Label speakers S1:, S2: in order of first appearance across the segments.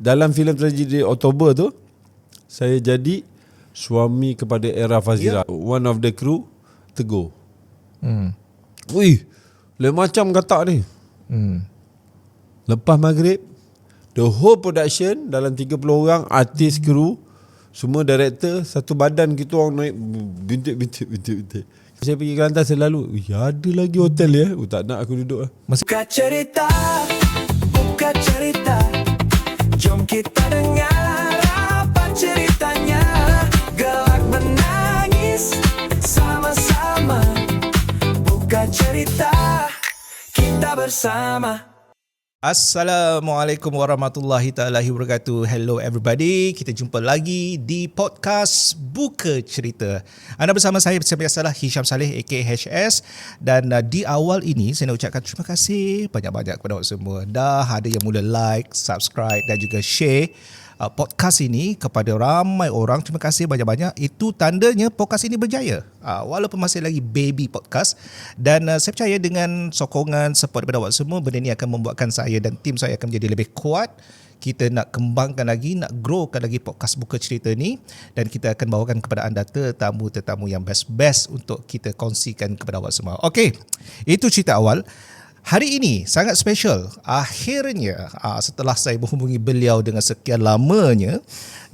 S1: dalam filem tragedi Oktober tu, saya jadi suami kepada Era Fazira. One of the crew tegur. Wih, lain macam katak ni. Lepas maghrib, the whole production dalam 30 orang, artis, kru, semua director, satu badan kita orang naik bintik. Saya pergi Kelantan selalu, ada lagi hotel ya. Tak nak aku duduk lah.
S2: Buka cerita, jom kita dengar apa ceritanya. Gelak menangis sama-sama. Buka cerita, kita bersama.
S3: Assalamualaikum warahmatullahi taala wabarakatuh. Hello everybody. Kita jumpa lagi di podcast Buka Cerita. Anda bersama saya seperti biasalah Hisham Saleh aka HS, dan di awal ini saya nak ucapkan terima kasih banyak-banyak kepada awak semua. Dah ada yang mula like, subscribe dan juga share podcast ini kepada ramai orang. Terima kasih banyak-banyak. Itu tandanya podcast ini berjaya. Walaupun masih lagi baby podcast. Dan saya percaya dengan sokongan, support daripada awak semua, benda ini akan membuatkan saya dan tim saya akan menjadi lebih kuat. Kita nak kembangkan lagi, nak growkan lagi podcast Buka Cerita ni, dan kita akan bawakan kepada anda tetamu-tetamu yang best-best untuk kita kongsikan kepada awak semua. Okey, itu cerita awal. Hari ini sangat special. Akhirnya setelah saya menghubungi beliau dengan sekian lamanya,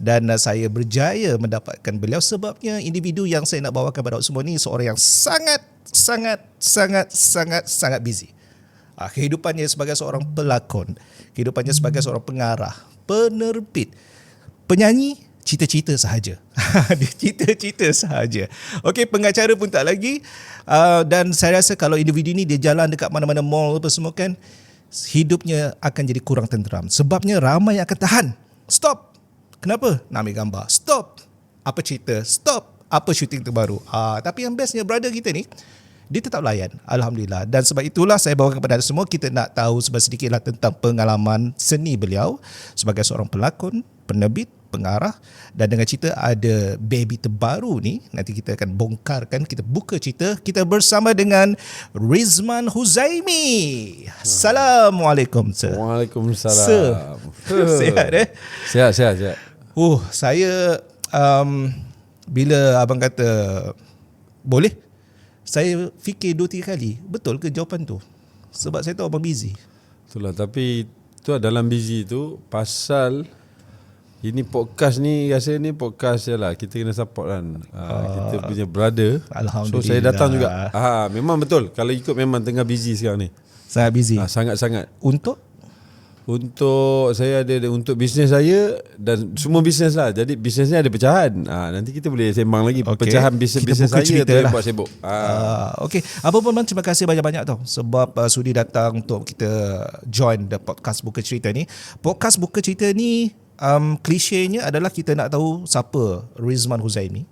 S3: dan saya berjaya mendapatkan beliau, sebabnya individu yang saya nak bawakan kepada awak semua ni seorang yang sangat busy. Kehidupannya sebagai seorang pelakon, kehidupannya sebagai seorang pengarah, penerbit, penyanyi, cita-cita sahaja. Dia cita-cita sahaja. Okey, pengacara pun tak lagi. Dan saya rasa kalau individu ni dia jalan dekat mana-mana mall apa semua kan, hidupnya akan jadi kurang tenteram. Sebabnya ramai yang akan tahan. Stop. Kenapa? Nak ambil gambar. Stop. Apa cerita? Stop. Apa syuting terbaru? Tapi yang bestnya brother kita ni, dia tetap layan. Alhamdulillah. Dan sebab itulah saya bawakan kepada anda semua, kita nak tahu sedikitlah tentang pengalaman seni beliau sebagai seorang pelakon, penerbit, pengarah, dan dengan cerita ada baby terbaru ni, nanti kita akan bongkarkan. Kita buka cerita. Kita bersama dengan Rizman Huzaimi. Assalamualaikum sir.
S1: Waalaikumsalam.
S3: Sir. Sihat
S1: Sihat.
S3: Saya bila abang kata boleh, saya fikir 2-3 kali, betul ke jawapan tu? Sebab saya tahu abang busy.
S1: Itulah, tapi tu dalam busy tu pasal ini podcast ni, rasa ni podcast je lah. Kita kena support kan. Kita punya brother.
S3: Alhamdulillah.
S1: So saya datang juga. Memang betul. Kalau ikut memang tengah busy sekarang ni.
S3: Sangat busy.
S1: Sangat-sangat. Untuk saya ada untuk bisnes saya dan semua bisnes lah. Jadi bisnesnya ada pecahan. Nanti kita boleh sembang lagi pecahan bisnes saya tu yang buat sibuk.
S3: Okey. Apa pun terima kasih banyak-banyak tau sebab sudi datang untuk kita join the podcast Buka Cerita ni. Podcast Buka Cerita ni klisenya adalah kita nak tahu siapa Rizman Huzaimi,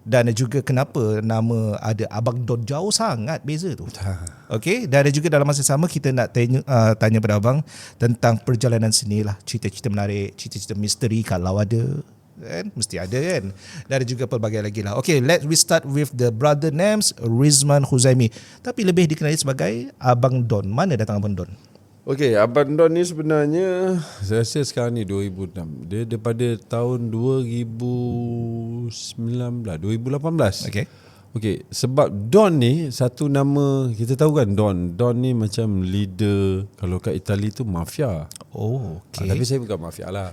S3: dan juga kenapa nama ada Abang Don jauh sangat beza tu. Okey, dan juga dalam masa sama kita nak tanya pada abang tentang perjalanan seni lah, cerita-cerita menarik, cerita-cerita misteri kalau ada kan, mesti ada kan, dan juga pelbagai lagi lah. Okey, we start with the brother names Rizman Huzaimi, tapi lebih dikenali sebagai Abang Don. Mana datang Abang Don?
S1: Okey, Abang Don ni sebenarnya saya rasa sekarang ni 2006. Dia daripada tahun 2018. Okey, sebab Don ni satu nama, kita tahu kan Don ni macam leader. Kalau kat Itali tu mafia.
S3: Okey.
S1: Tapi saya bukan mafia lah.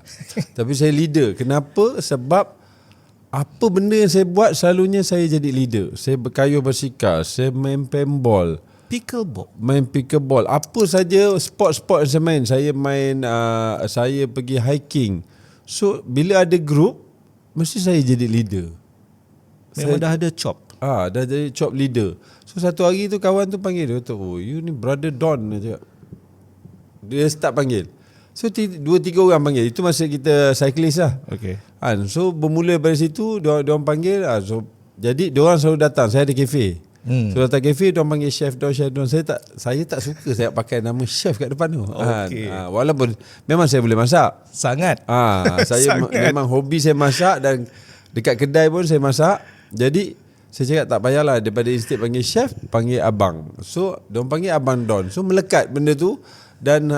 S1: Tapi saya leader. Kenapa? Sebab apa benda yang saya buat selalunya saya jadi leader. Saya berkayuh bersikap, saya main paintball, main pickleball, apa saja sport-sport yang saya main. Saya pergi hiking. So bila ada group, mesti saya jadi leader.
S3: Memang dah ada chop.
S1: Dah jadi chop leader. So satu hari tu kawan tu panggil dia, you ni brother Don. Dia start panggil. So 2-3 orang panggil. Itu masa kita cyclist lah.
S3: Okay.
S1: So bermula dari situ, diorang panggil. So jadi diorang selalu datang. Saya ada kafe. So datang kafe, diorang panggil chef Don. Saya tak suka saya pakai nama chef kat depan tu.
S3: Okay.
S1: Walaupun memang saya boleh masak.
S3: Sangat.
S1: Saya memang hobi saya masak, dan dekat kedai pun saya masak. Jadi saya cakap tak payahlah, daripada instead panggil chef, panggil abang. So diorang panggil Abang Don. So melekat benda tu. Dan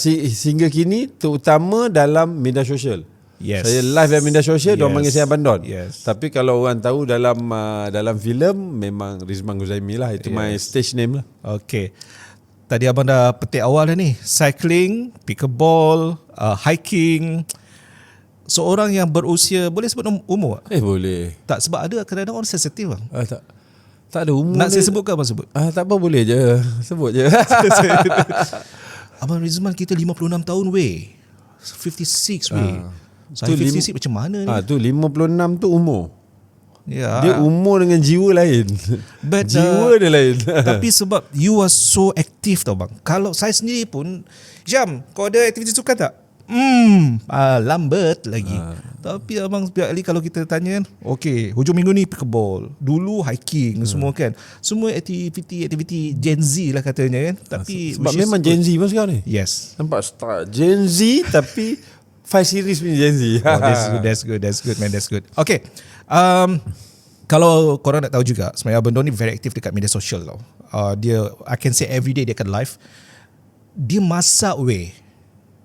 S1: sehingga kini terutama dalam media sosial.
S3: Yes.
S1: Saya live dalam media sosial, diorang panggil saya Abang Don.
S3: Yes.
S1: Tapi kalau orang tahu dalam filem memang Rizman Ghuzaimi lah. Itu my stage name lah.
S3: Okay. Tadi abang dah petik awal dah ni. Cycling, pickleball, hiking. Seorang yang berusia, boleh sebut umur tak?
S1: Boleh.
S3: Tak, sebab ada kadang-kadang orang sensitif bang.
S1: Tak ada umur.
S3: Nak saya sebut ke abang sebut?
S1: Tak apa, boleh je. Sebut je.
S3: Abang Rizman kita 56 tahun weh. 56 weh. Saya 56 macam mana ni?
S1: Tu 56 tu umur.
S3: Ya.
S1: Dia umur dengan jiwa lain.
S3: But,
S1: jiwa dia lain.
S3: Tapi sebab you are so active tau bang. Kalau saya sendiri pun, Syam, kau ada aktiviti sukan tak? Lambat lagi. Tapi abang setiap kali kalau kita tanya kan, okay, hujung minggu ni pickleball, dulu hiking, semua kan. Semua aktiviti Gen Z lah katanya kan. Tapi
S1: sebab memang Gen Z pun sekarang ni.
S3: Yes.
S1: Nampak start Gen Z tapi 5 series punya Gen Z.
S3: That's good man, that's good. Okay. Kalau korang nak tahu juga, sebenarnya Abang Don ni very aktif dekat media sosial tau. Dia, I can say every day dia akan live. Dia masak weh.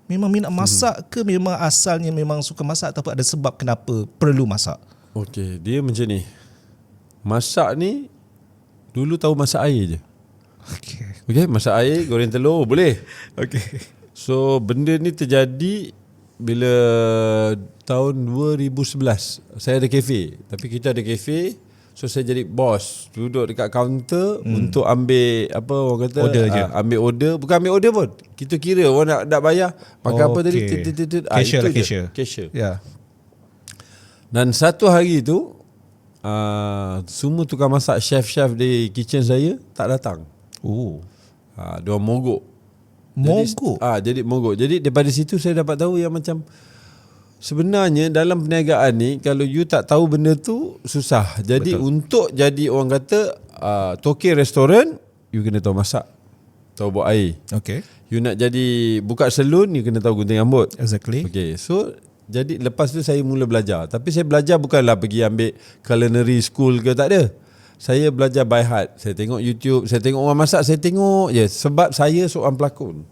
S3: Memang minat masak ke memang asalnya memang suka masak ataupun ada sebab kenapa perlu masak?
S1: Okay, dia macam ni. Masak ni dulu tahu masak air je. Okay, masak air, goreng telur boleh.
S3: Okay.
S1: So benda ni terjadi bila tahun 2011. Saya ada kafe. Tapi kita ada kafe. So saya jadi bos, duduk dekat kaunter untuk ambil apa orang kata,
S3: order je.
S1: Ambil order, bukan ambil order pun. Kita kira orang nak bayar makan apa tadi.
S3: Cashier lah,
S1: cashier.
S3: Ya.
S1: Dan satu hari tu semua tukang masak, chef di kitchen saya tak datang. Diorang mogok. Jadi mogok. Jadi daripada situ saya dapat tahu yang macam sebenarnya dalam perniagaan ni kalau you tak tahu benda tu susah. Jadi betul. Untuk jadi orang kata toke restoran, you kena tahu masak, tahu buat air.
S3: Okay.
S1: You nak jadi buka salon, you kena tahu gunting rambut.
S3: Exactly.
S1: Okay. So jadi lepas tu saya mula belajar. Tapi saya belajar bukanlah pergi ambil culinary school ke, tak ada. Saya belajar by heart. Saya tengok YouTube, saya tengok orang masak, saya tengok je. Sebab saya seorang pelakon.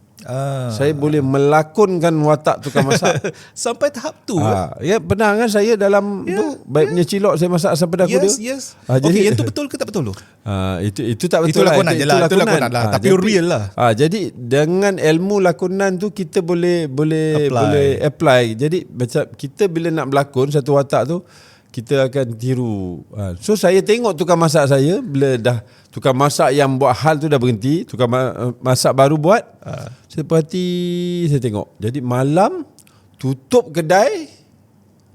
S1: Saya boleh melakonkan watak tukang masak.
S3: Sampai tahap tu.
S1: Ya, pernah kan saya dalam baik punya cilok saya masak asam pedas kuda.
S3: Yes.
S1: Jadi,
S3: okay, yang tu betul ke tak betul tu?
S1: Itu tak betul.
S3: Itu lakonan je lah. Itu lakonan lah. Tapi real lah.
S1: Jadi dengan ilmu lakonan tu kita boleh apply. Jadi macam kita bila nak berlakon satu watak tu, kita akan tiru. So saya tengok tukang masak saya, bila dah tukang masak yang buat hal tu dah berhenti, tukang masak baru buat, saya perhati, saya tengok. Jadi malam tutup kedai,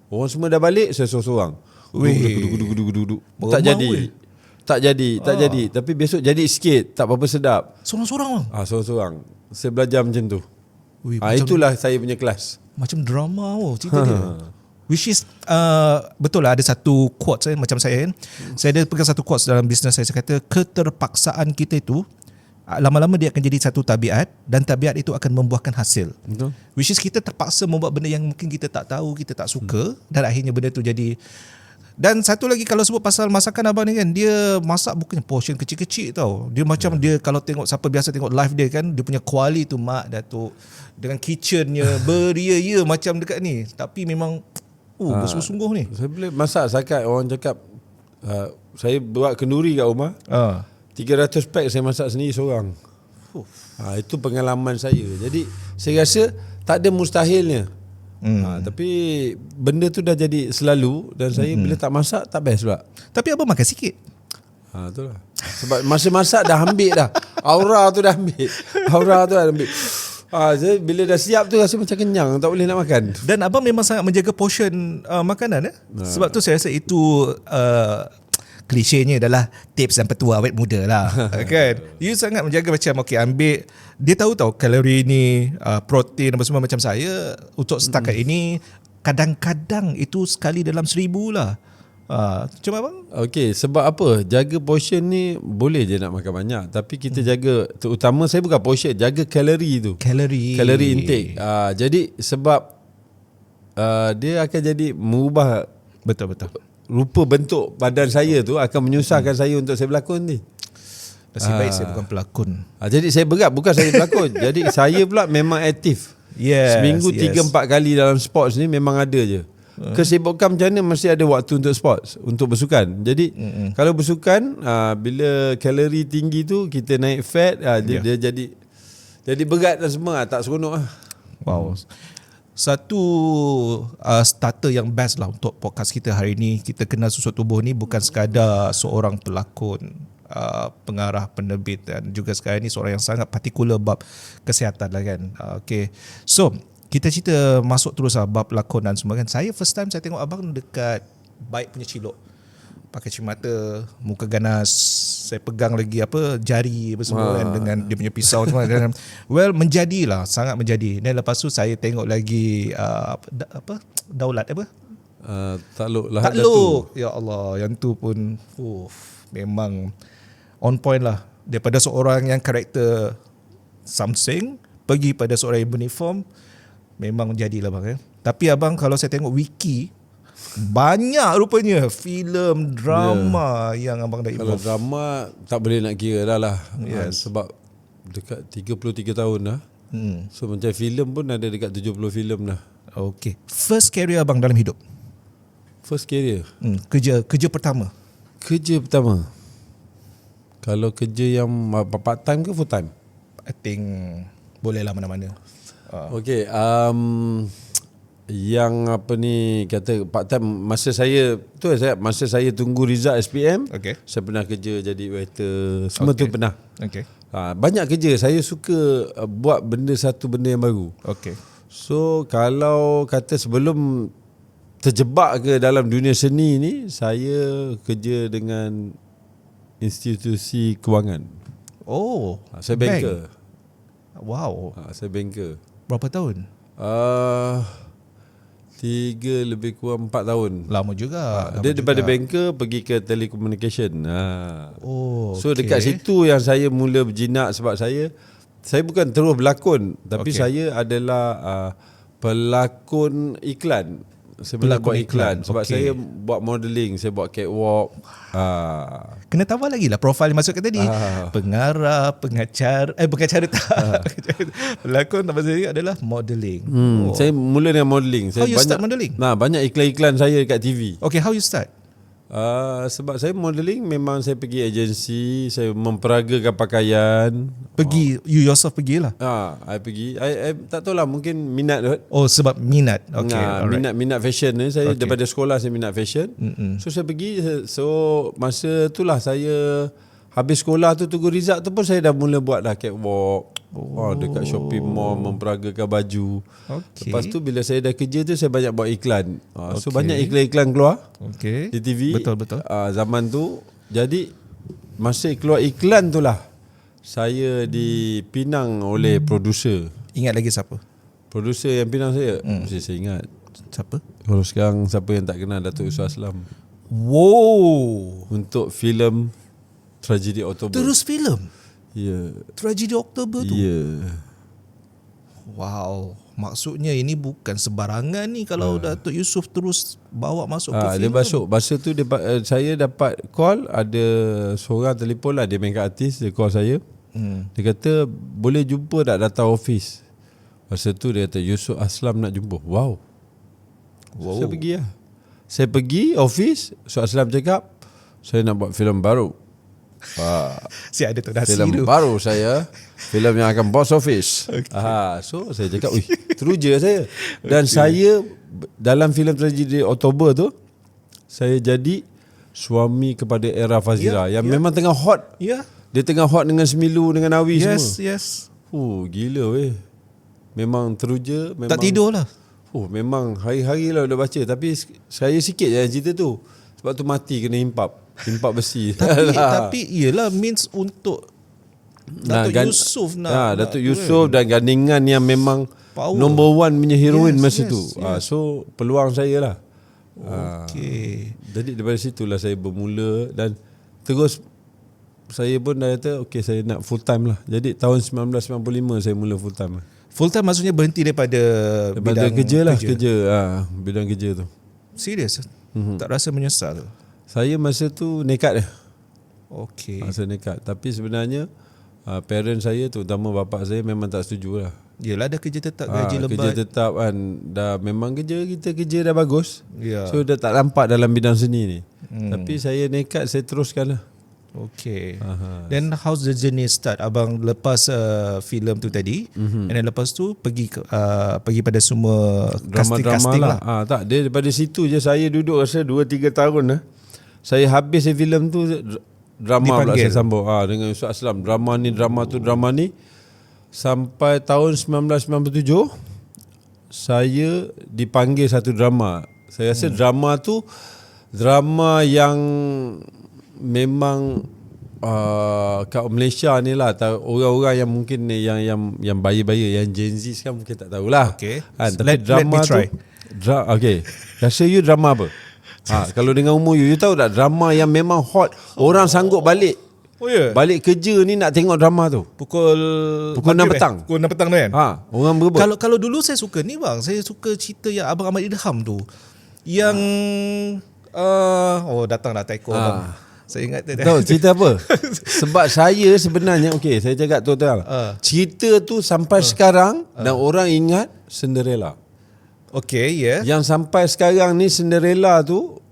S1: orang semua dah balik, saya seorang-seorang. Tak jadi. Tapi besok jadi sikit, tak apa-apa sedap.
S3: Seorang-seorang bang?
S1: Seorang-seorang. Saya belajar macam tu. Itulah saya punya kelas.
S3: Macam drama cerita dia. Which is betul lah, ada satu quotes macam saya kan. Saya ada pegang satu quotes dalam bisnes saya kata keterpaksaan kita itu lama-lama dia akan jadi satu tabiat dan tabiat itu akan membuahkan hasil. Betul. Which is kita terpaksa membuat benda yang mungkin kita tak tahu, kita tak suka dan akhirnya benda tu jadi. Dan satu lagi kalau sebut pasal masakan abang ni kan, dia masak bukan portion kecil-kecil tau. Dia macam dia kalau tengok siapa biasa tengok live dia kan, dia punya kuali tu mak Datuk dengan kitchennya beria-ia macam dekat ni. Tapi memang bersungguh-sungguh ni.
S1: Saya boleh masak sakat orang cakap saya buat kenduri kat rumah. 300 pack saya masak sendiri seorang. Itu pengalaman saya. Jadi saya rasa tak ada mustahilnya. Tapi benda tu dah jadi selalu dan saya bila tak masak tak best pula.
S3: Tapi abang makan sikit.
S1: Itulah. Sebab masa masak dah ambil dah. Aura tu dah ambil. Saya bila dah siap tu rasa macam kenyang, tak boleh nak makan.
S3: Dan abang memang sangat menjaga portion makanan sebab tu saya rasa itu klisenya adalah tips dan petua awet muda lah. Kan? You sangat menjaga macam ambil, dia tahu kalori ni, protein apa semua. Macam saya untuk setakat ini kadang-kadang itu sekali dalam 1000 lah. Cuma abang? Okay, sebab apa? Jaga portion ni boleh je nak makan banyak, tapi kita jaga, terutama saya bukan portion, jaga kalori tu. Kalori intake. Jadi sebab dia akan jadi mengubah betul rupa bentuk badan saya tu, akan menyusahkan saya untuk saya berlakon ni. Nasib baik saya bukan pelakon.
S1: Jadi saya berat, bukan saya pelakon. Jadi saya pula memang aktif.
S3: Yes,
S1: Seminggu
S3: yes.
S1: 3-4 kali dalam sports ni memang ada je. Kesibukan macam mana mesti ada waktu untuk sports, untuk bersukan. Jadi kalau bersukan, bila kalori tinggi tu kita naik fat, dia jadi berat dan semua, tak seronok lah.
S3: Wow. Satu starter yang best lah untuk podcast kita hari ni. Kita kenal Susut Tubuh ni bukan sekadar seorang pelakon, pengarah, penerbit, dan juga sekarang ni seorang yang sangat partikular bab kesihatan lah kan. Okay. So kita cerita masuk terus lah bab lakon dan semua kan. Saya first time saya tengok abang dekat Baik Punya Cilok, pakai cermata, muka ganas, saya pegang lagi jari apa semua kan, dengan dia punya pisau semua kan. Well, menjadilah, sangat menjadi. Dan lepas tu saya tengok lagi Daulat
S1: Takluk.
S3: Ya Allah, yang tu pun memang on point lah. Daripada seorang yang karakter something pergi pada seorang yang beruniform, memang menjadilah bang. Tapi abang, kalau saya tengok wiki, banyak rupanya filem drama yang abang dah
S1: Kalau
S3: involve.
S1: drama tak boleh nak kira dah lah.
S3: Yes.
S1: Sebab dekat 33 tahun dah. So macam filem pun ada dekat 70 filem dah.
S3: Okay. First career abang dalam hidup.
S1: First career.
S3: Kerja pertama.
S1: Kerja pertama. Kalau kerja yang part time ke full time?
S3: I think boleh lah mana-mana.
S1: Okay, yang kata part time, masa saya tunggu result SPM,
S3: Okay.
S1: saya pernah kerja jadi waiter, semua tu pernah.
S3: Okay.
S1: Banyak kerja, saya suka buat satu benda yang baru.
S3: Okay.
S1: So kalau kata sebelum terjebak ke dalam dunia seni ni, saya kerja dengan institusi kewangan.
S3: Oh,
S1: Saya
S3: bank.
S1: banker.
S3: Wow.
S1: Saya banker.
S3: Berapa tahun?
S1: 3 lebih kurang 4 tahun.
S3: Lama juga.
S1: Dia daripada banker pergi ke telecommunication.
S3: Oh,
S1: So dekat situ yang saya mula berjinak, sebab saya bukan terus berlakon, tapi saya adalah pelakon iklan. Saya boleh buat iklan. Sebab saya buat modelling, saya buat catwalk.
S3: Kena tambah lagi lah profil yang masukkan tadi. Pengarah, pengacara, pengacara tak. Pelakon tambah sekali adalah modelling.
S1: Saya mula dengan modelling.
S3: How you start modelling?
S1: Banyak iklan-iklan saya dekat TV.
S3: Okay, how you start?
S1: Sebab saya modelling, memang saya pergi agensi, saya memperagakan pakaian.
S3: You yourself pergilah.
S1: I pergi. I tak tahulah, mungkin minat kot.
S3: Oh, sebab minat. Okay, alright.
S1: Minat fashion ni. Saya daripada sekolah saya minat fashion. So saya pergi. So masa itulah saya habis sekolah tu, tunggu result tu pun saya dah mula buat dah catwalk. Dekat shopping mall, memperagakan baju.
S3: Okay.
S1: Lepas tu bila saya dah kerja tu, saya banyak buat iklan. So banyak iklan-iklan keluar di TV.
S3: Betul.
S1: Zaman tu. Jadi masa keluar iklan tu lah, saya dipinang oleh producer.
S3: Ingat lagi siapa?
S1: Producer yang pinang saya? Mesti saya ingat.
S3: Siapa?
S1: Kalau sekarang siapa yang tak kenal Datuk Yusof Aslam.
S3: Wow.
S1: Untuk filem Tragedi Oktober.
S3: Terus filem?
S1: Ya.
S3: Tragedi Oktober tu?
S1: Ya.
S3: Wow. Maksudnya ini bukan sebarangan ni kalau Datuk Yusof terus bawa masuk ke
S1: Dia
S3: filem.
S1: masuk. Masa tu saya dapat call, ada seorang telefon lah, dia makeup artist, dia call saya. Dia kata, boleh jumpa tak datang office? Masa tu dia kata, Yusof Aslam nak jumpa. Wow. Saya pergi lah. Saya pergi office, Yusof Aslam cakap, saya nak buat filem baru.
S3: Si ada tu nasi
S1: Filem
S3: tu.
S1: baru saya, filem yang akan box office. So saya cakap, teruja saya. Dan saya dalam filem Tragedi Oktober tu, saya jadi suami kepada Era Fazira yang memang tengah hot.
S3: Ya.
S1: Dia tengah hot dengan Semilu, dengan Awi semua.
S3: Yes.
S1: Gila weh. Memang teruja, memang
S3: Tak tidur lah.
S1: memang hari-hari lah dah baca. Tapi saya sikit je cerita tu. Sebab tu mati kena impap besi.
S3: Tapi iyalah means untuk Datuk Yusof
S1: Datuk Yusof dan gandingan yang memang
S3: power.
S1: Number one punya heroin masa tu.
S3: Yes.
S1: So peluang saya lah.
S3: Okay.
S1: Jadi daripada situlah saya bermula, dan terus saya pun dah kata saya nak full time lah. Jadi tahun 1995 saya mula full time.
S3: Full time maksudnya berhenti daripada bidang
S1: kerja lah. Bidang kerja tu.
S3: Serius? Tak rasa menyesal?
S1: Saya masa tu nekat dah.
S3: Okay.
S1: Saya nekat. Tapi sebenarnya parents saya, terutama bapa saya, memang tak setuju lah.
S3: Yelah, dah kerja tetap, gaji
S1: Kerja
S3: lembat.
S1: tetap kan, dah memang kita kerja dah bagus.
S3: Ya.
S1: So dah tak nampak dalam bidang seni ni. Tapi saya nekat, saya teruskan lah.
S3: Okay. Then how's the journey start? Abang lepas filem tu tadi, and then lepas tu pergi pada semua casting lah.
S1: Tak, dia daripada situ je saya duduk rasa 2-3 tahun lah. Saya habis filem tu, drama pula
S3: Dipanggil.
S1: saya sambung dengan Ustaz Aslam. Drama ni sampai tahun 1997 saya dipanggil satu drama. Saya rasa drama tu drama yang memang kat Malaysia ni lah, orang-orang yang mungkin ni yang bayi-bayi, yang Gen Z sekarang mungkin tak tahulah.
S3: Okay.
S1: Tapi
S3: Let
S1: drama
S3: me try.
S1: tu okay. Rasa you drama apa? Kalau dengan umur you tahu tak drama yang memang hot, orang sanggup balik
S3: Oh ya.
S1: balik kerja ni nak tengok drama tu.
S3: Pukul
S1: 6 petang.
S3: Pukul 6 petang tu kan?
S1: Orang berebut.
S3: Kalau dulu saya suka ni bang, saya suka cerita yang Abang Ahmad Idham tu. Yang datang dah taiko bang. Saya ingat tu.
S1: Tahu cerita apa? Sebab saya sebenarnya saya cakap total. Cerita tu sampai sekarang dan orang ingat Cinderella.
S3: Okay, ya.
S1: Yang sampai sekarang ni Cinderella tu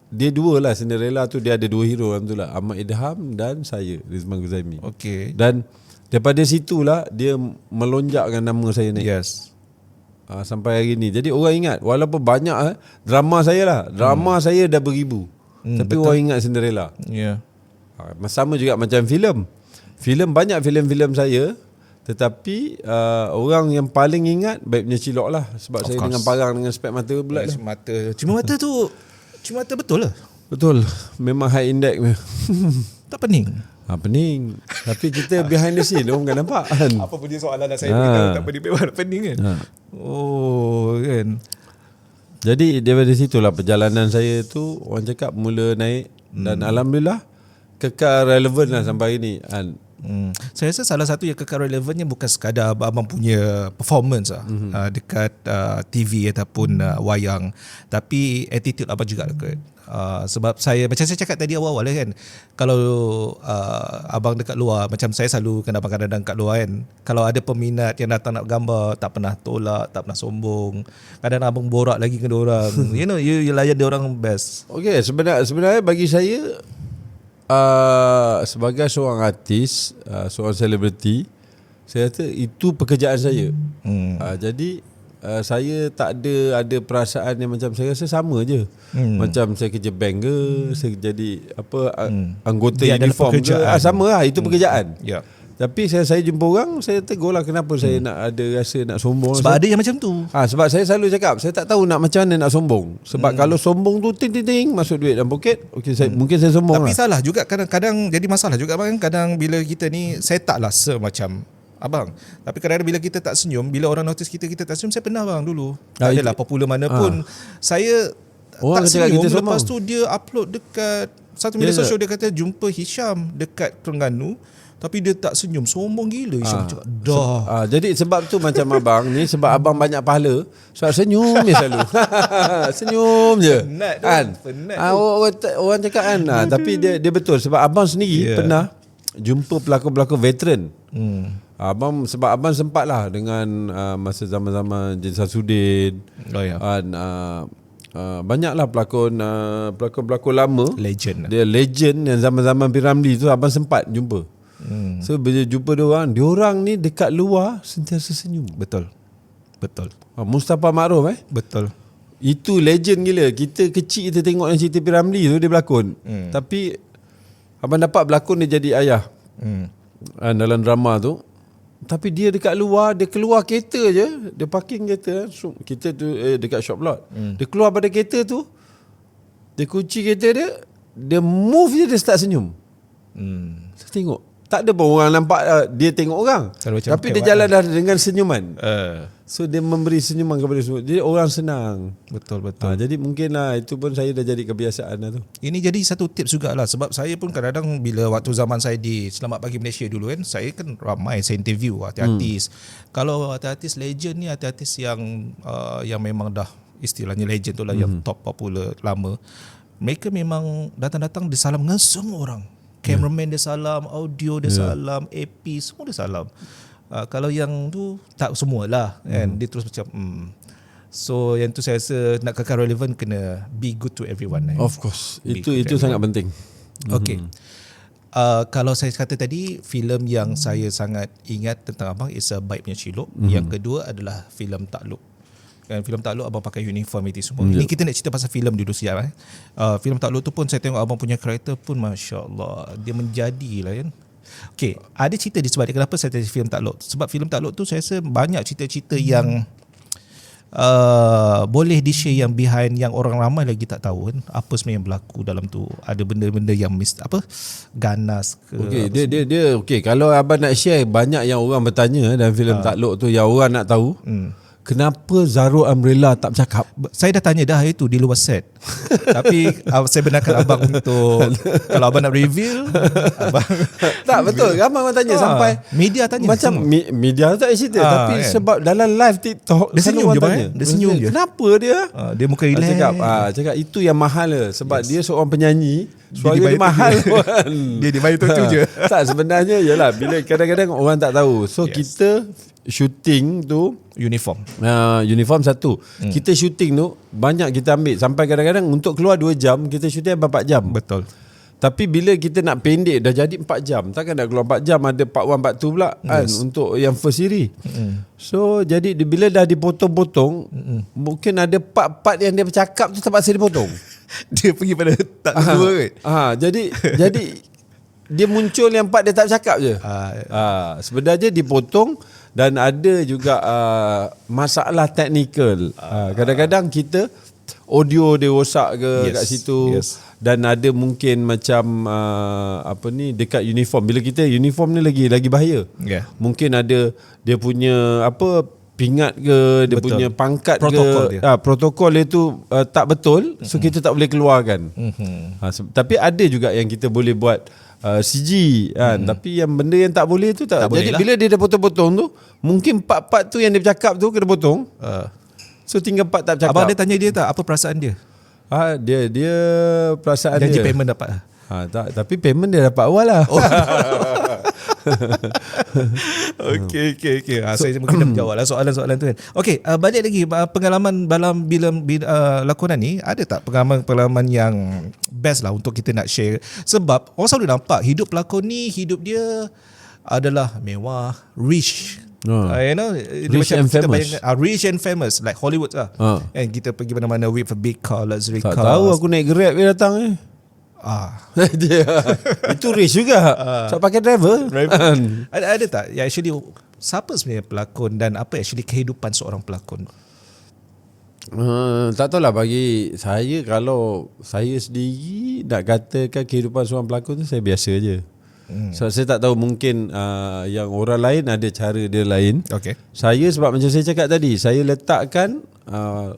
S1: dia dua lah. Cinderella tu dia ada dua hero dalam tu lah, Ahmad Idham dan saya, Rizman Ghuzaimi.
S3: Okay.
S1: Dan daripada situlah dia melonjakkan nama saya ni.
S3: Yes.
S1: Sampai hari ni. Jadi orang ingat, walaupun banyak drama saya lah. Drama saya dah beribu. Tapi
S3: betul.
S1: orang ingat Cinderella.
S3: Ya.
S1: Sama juga macam filem. Filem banyak filem-filem saya, tetapi orang yang paling ingat Baik Punya Cilok lah. Sebab saya dengan parang, dengan spek mata bulat lah.
S3: Cuma mata betul lah.
S1: Betul. Memang high index.
S3: Tak pening.
S1: Pening. Tapi kita behind the scene orang bukan nampak kan.
S3: Apa pun dia soalan saya kalau tak pening kan. Oh kan.
S1: Jadi daripada situlah perjalanan saya tu orang cakap mula naik dan alhamdulillah kekal relevan lah sampai hari ni kan.
S3: Saya rasa salah satu yang kekal relevannya bukan sekadar abang punya performance dekat TV ataupun wayang, tapi attitude abang juga dekat. Sebab saya macam saya cakap tadi awal-awal kan, kalau abang dekat luar, macam saya selalu kena abang kadang-kadang kat luar kan, kalau ada peminat yang datang nak gambar, tak pernah tolak, tak pernah sombong. Kadang-kadang abang borak lagi dengan diorang. you layan diorang best.
S1: Okey, sebenarnya bagi saya sebagai seorang artis, seorang selebriti, saya kata itu pekerjaan saya. Jadi saya tak ada perasaan yang macam saya rasa sama je. Macam saya kerja bank ke, saya jadi anggota
S3: Dia adalah
S1: uniform ke,
S3: pekerjaan.
S1: sama lah, itu pekerjaan.
S3: Ya.
S1: Tapi saya jumpa orang, saya tegur lah kenapa saya nak ada rasa nak sombong.
S3: Sebab ada yang macam tu.
S1: Sebab saya selalu cakap, saya tak tahu nak macam mana nak sombong. Sebab kalau sombong tu ting masuk duit dalam poket, mungkin saya sombong
S3: Tapi
S1: lah.
S3: salah juga kadang-kadang jadi masalah juga bang. Kadang bila kita ni, saya taklah semacam abang. Tapi kadang-kadang bila kita tak senyum, bila orang notice kita tak senyum, saya pernah bang dulu. Tak adalah popular mana pun. Saya
S1: Orang
S3: tak
S1: cakap
S3: senyum,
S1: kita
S3: lepas
S1: sombong.
S3: tu dia upload dekat satu media sosial, dia kata jumpa Hisham dekat Terengganu. Tapi dia tak senyum, sombong gila. Hisham cakap dah.
S1: Jadi sebab tu macam abang ni, sebab abang banyak pahala, sebab senyum je selalu. Senyum je.
S3: Penat tu,
S1: Kan?
S3: penat
S1: Orang cakap kan. Tapi dia betul, sebab abang sendiri pernah jumpa pelakon-pelakon veteran. Sebab abang sempat lah dengan masa zaman-zaman Jin Samsudin. Banyaklah pelakon-pelakon lama.
S3: Legend.
S1: Dia legend yang zaman-zaman P. Ramlee tu abang sempat jumpa. So bila jumpa diorang ni dekat luar sentiasa senyum.
S3: Betul.
S1: Mustafa Ma'ruf
S3: Betul.
S1: itu legend gila. Kita kecil kita tengok yang cerita P. Ramlee tu dia berlakon. Tapi abang dapat berlakon dia jadi ayah dalam drama tu. Tapi dia dekat luar, dia keluar kereta je, dia parking kereta, kita tu dekat shop lot. Dia keluar pada kereta tu, dia kunci kereta dia move je, dia start senyum. Saya tengok, tak ada pun orang nampak dia tengok orang. Tapi dia jalan dah dengan senyuman. So dia memberi senyuman kepada semua. Jadi orang senang.
S3: Betul.
S1: Jadi mungkinlah itu pun saya dah jadi kebiasaan lah tu.
S3: Ini jadi satu tips jugalah, sebab saya pun kadang-kadang bila waktu zaman saya di Selamat Pagi Malaysia dulu kan, saya kan ramai saya interview artis-artis. Kalau artis legend ni, artis yang memang dah istilahnya legend tu lah, yang top popular lama. mereka memang datang-datang dia salam dengan semua orang. Cameraman dia salam, audio dia salam, AP semua dia salam. Kalau yang tu tak semualah kan, dia terus macam So yang tu saya rasa nak kekal relevan kena be good to everyone.
S1: Of course. Itu sangat penting.
S3: Okay. Kalau saya kata tadi, filem yang saya sangat ingat tentang abang is a Baik Punya Cilok. Yang kedua adalah filem Takluk. Kan filem Takluk abang pakai uniform itu semua. Ini kita nak cerita pasal filem dulu sekejap. Filem Takluk tu pun saya tengok abang punya karakter pun masya-Allah, dia menjadilah kan. Okay, ada cerita di sebab dia kenapa saya tengok filem Takluk. Sebab filem Takluk tu saya rasa banyak cerita-cerita yang boleh di-share yang behind, yang orang ramai lagi tak tahu kan, apa sebenarnya yang berlaku dalam tu. Ada benda-benda yang ganas ke.
S1: Okey, dia okey, kalau abang nak share, banyak yang orang bertanya dalam filem Takluk tu, yang orang nak tahu kenapa Zarul Umbrella tak bercakap.
S3: Saya dah tanya dah itu di luar set. Tapi saya benarkan abang untuk kalau abang nak reveal, abang
S1: tak betul. Ramai orang tanya sampai
S3: media tanya.
S1: Macam media tak cerita, tapi kan, sebab dalam live TikTok
S3: dia senyum je bang. Dia senyum je.
S1: Kenapa dia?
S3: Dia muka relax.
S1: Cakap itu yang mahal dia. Sebab dia seorang penyanyi, suara dia mahal kan.
S3: Dia dibayar tu je.
S1: Tak, sebenarnya yalah, bila kadang-kadang orang tak tahu. So kita shooting tu
S3: uniform.
S1: Uniform satu. Kita shooting tu banyak kita ambil, sampai kadang-kadang untuk keluar 2 jam kita shooting 4 jam.
S3: Betul.
S1: Tapi bila kita nak pendek dah jadi 4 jam, takkan nak keluar 4 jam, ada part 1 part 2 pula kan, untuk yang first series. So jadi bila dah dipotong-potong, mungkin ada part-part yang dia bercakap tu terpaksa dipotong.
S3: Dia pergi pada tak kedua kan.
S1: Jadi dia muncul yang part dia tak bercakap je. Sebenarnya dipotong. Dan ada juga masalah teknikal. Kadang-kadang kita audio dia rosak ke kat situ. Dan ada mungkin macam dekat uniform. Bila kita uniform ni lagi bahaya. Mungkin ada dia punya pingat ke, dia punya pangkat protokol ke, protokol dia tu tak betul. So kita tak boleh keluarkan. Tapi ada juga yang kita boleh buat CG kan, tapi yang benda yang tak boleh tu tak. Jadi bila dia dah potong-potong tu, mungkin part-part tu yang dia bercakap tu kena potong. So tinggal part tak bercakap.
S3: Abang dia tanya dia tak apa perasaan dia?
S1: Dia perasaan
S3: janji
S1: dia
S3: payment dapat.
S1: Tak, tapi payment dia dapat awal lah.
S3: Okay. Saya mungkin dah menjawab lah soalan-soalan tu kan. Okay, balik lagi pengalaman dalam lakonan ni, ada tak pengalaman yang best lah untuk kita nak share? Sebab orang selalu nampak hidup pelakon ni, hidup dia adalah mewah, rich. You know,
S1: rich and famous.
S3: Rich and famous like Hollywood lah. And kita pergi mana-mana with a big car, luxury
S1: tak
S3: cars.
S1: Tak tahu aku naik Grab dia datang ni. Itu rich juga. So pakai driver.
S3: Ada tak yang actually siapa sebenarnya pelakon dan apa actually kehidupan seorang pelakon?
S1: Tak tahulah, bagi saya, kalau saya sendiri nak katakan kehidupan seorang pelakon tu, saya biasa je. So saya tak tahu, mungkin yang orang lain ada cara dia lain. Saya sebab macam saya cakap tadi, saya letakkan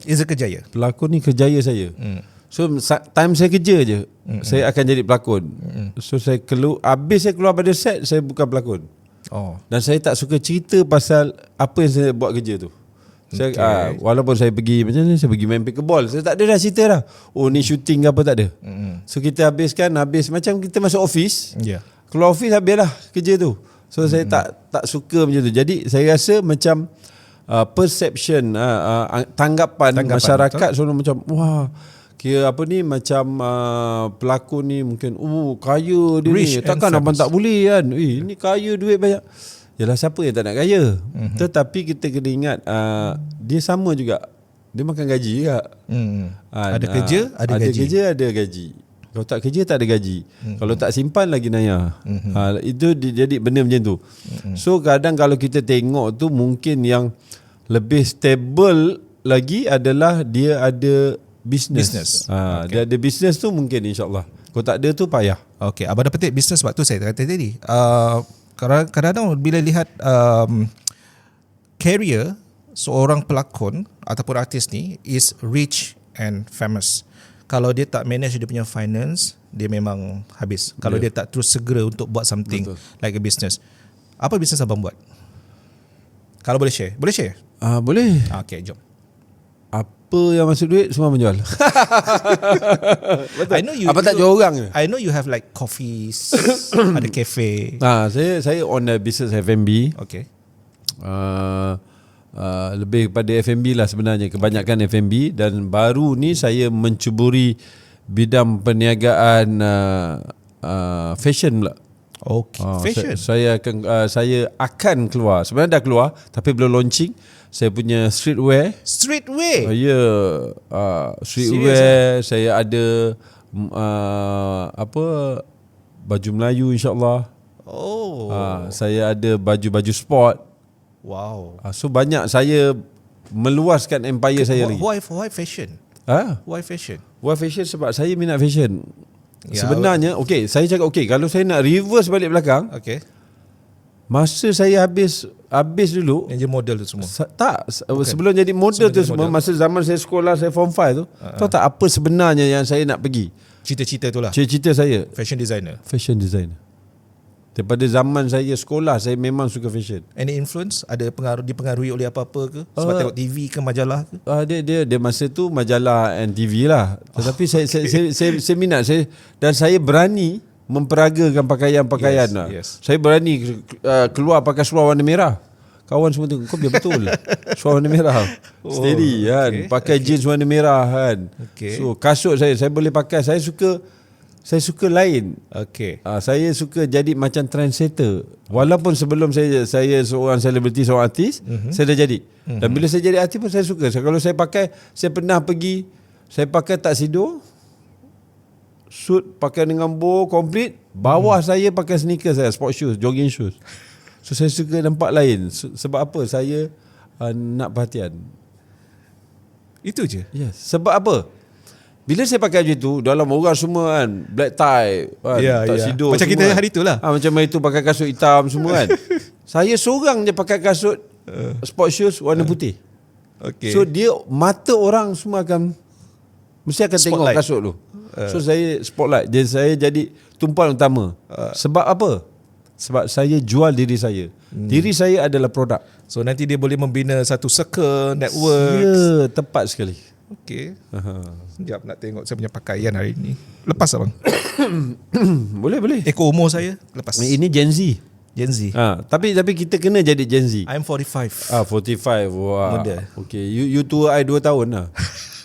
S3: Iza Kejaya,
S1: pelakon ni kerjaya saya. So time saya kerja je, saya akan jadi pelakon. So saya habis saya keluar pada set, saya bukan pelakon. Dan saya tak suka cerita pasal apa yang saya buat kerja tu. Saya, walaupun saya pergi macam ni, saya pergi main pickleball, saya tak ada dah cerita dah. Ni shooting ke apa, tak ada. So kita habis macam kita masuk office. Keluar office habis lah kerja tu. So saya tak suka macam tu. Jadi saya rasa macam perception, tanggapan masyarakat selalu macam wah, kira macam pelakon ni mungkin kaya dia rich ni, takkan abang tak boleh kan. Ni kaya, duit banyak. Yalah, siapa yang tak nak kaya? Tetapi kita kena ingat dia sama juga, dia makan gaji juga.
S3: Ada kerja, ada gaji.
S1: Kerja, ada gaji. Kalau tak kerja, tak ada gaji. Kalau tak simpan, lagi naya. Itu jadi benda macam tu. So kadang kalau kita tengok tu, mungkin yang lebih stable lagi adalah dia ada bisnes. Dia ada bisnes tu, mungkin insyaAllah. Kalau tak ada tu payah.
S3: Okay, abang dah petik bisnes. Sebab tu saya kata tadi, kadang-kadang bila lihat career seorang pelakon ataupun artis ni is rich and famous. Kalau dia tak manage dia punya finance, dia memang habis. Kalau dia tak terus segera untuk buat something like a business. Apa bisnes abang buat? Kalau boleh share? Boleh share?
S1: Boleh.
S3: Okay, jom.
S1: Apa yang masuk duit semua menjual. Betul.
S3: I know you.
S1: Apa tak jual orang je?
S3: I know you have like coffees, ada cafe.
S1: Saya on the business F&B.
S3: Okay.
S1: Lebih kepada F&B lah sebenarnya, kebanyakan F&B, dan baru ni saya mencuburi bidang perniagaan fashion pula.
S3: Okay. Fashion.
S1: Saya akan keluar. Sebenarnya dah keluar tapi belum launching. Saya punya streetwear.
S3: Streetwear.
S1: Streetwear. Saya ada baju Melayu insya-Allah. Saya ada baju-baju sport.
S3: Wow.
S1: So banyak saya meluaskan empire saya lagi.
S3: Why fashion? Why fashion?
S1: Why fashion? Sebab saya minat fashion.
S3: Ya,
S1: Sebenarnya saya cakap kalau saya nak reverse balik belakang,
S3: Okay.
S1: masa saya habis dulu,
S3: Yang je model tu semua.
S1: sebelum jadi model
S3: Sebelum
S1: tu
S3: jadi
S1: semua,
S3: model.
S1: masa zaman saya sekolah, saya form 5 tu, tahu tak apa sebenarnya yang saya nak pergi?
S3: Cita-cita tu lah.
S1: Cita-cita saya
S3: Fashion designer.
S1: fashion designer. Daripada zaman saya sekolah, saya memang suka fashion.
S3: Any influence? Ada dipengaruhi oleh apa-apa ke? Sebab tengok TV ke majalah ke?
S1: Dia masa tu majalah and TV lah. Tetapi saya minat dan saya berani memperagakan pakaian-pakaian
S3: Yes,
S1: lah.
S3: yes.
S1: Saya berani keluar pakai seluar warna merah. Kawan semua tengok, kau biar betul. Seluar warna merah. Steady kan.
S3: okay,
S1: Pakai jeans warna merah kan.
S3: Okay.
S1: So kasut saya boleh pakai. Saya suka lain.
S3: Okay.
S1: Saya suka jadi macam trendsetter. Walaupun sebelum saya seorang selebriti, seorang artis, saya dah jadi. Dan bila saya jadi artis pun saya suka. Kalau saya pakai, saya pernah pergi, saya pakai tuxedo, suit pakai dengan bow complete, bawah saya pakai sneakers saya, sport shoes, jogging shoes. So saya suka nampak lain. Sebab apa? Saya nak perhatian.
S3: Itu je.
S1: Yes. Sebab apa? Bila saya pakai baju tu, dalam orang semua kan, black tie, kan,
S3: Ya,
S1: tuxedo
S3: Macam
S1: semua
S3: kita
S1: kan.
S3: hari tu lah.
S1: Macam hari tu pakai kasut hitam semua kan. Saya seorang je pakai kasut sport shoes warna putih.
S3: Okay.
S1: So dia mata orang semua mesti akan tengok
S3: Spotlight.
S1: kasut tu. So saya spotlight. Saya jadi tumpuan utama. Sebab apa? Sebab saya jual diri saya. Diri saya adalah produk.
S3: So nanti dia boleh membina satu circle, network.
S1: Ya, tepat sekali.
S3: Okay. Sekejap nak tengok saya punya pakaian hari ni. Lepas abang.
S1: Boleh.
S3: Ekor umur saya. Lepas.
S1: Ini Gen Z.
S3: Gen Z.
S1: Tapi kita kena jadi Gen Z.
S3: I'm 45.
S1: 45. Wah.
S3: Muda.
S1: Okay, you tua I 2 tahun lah.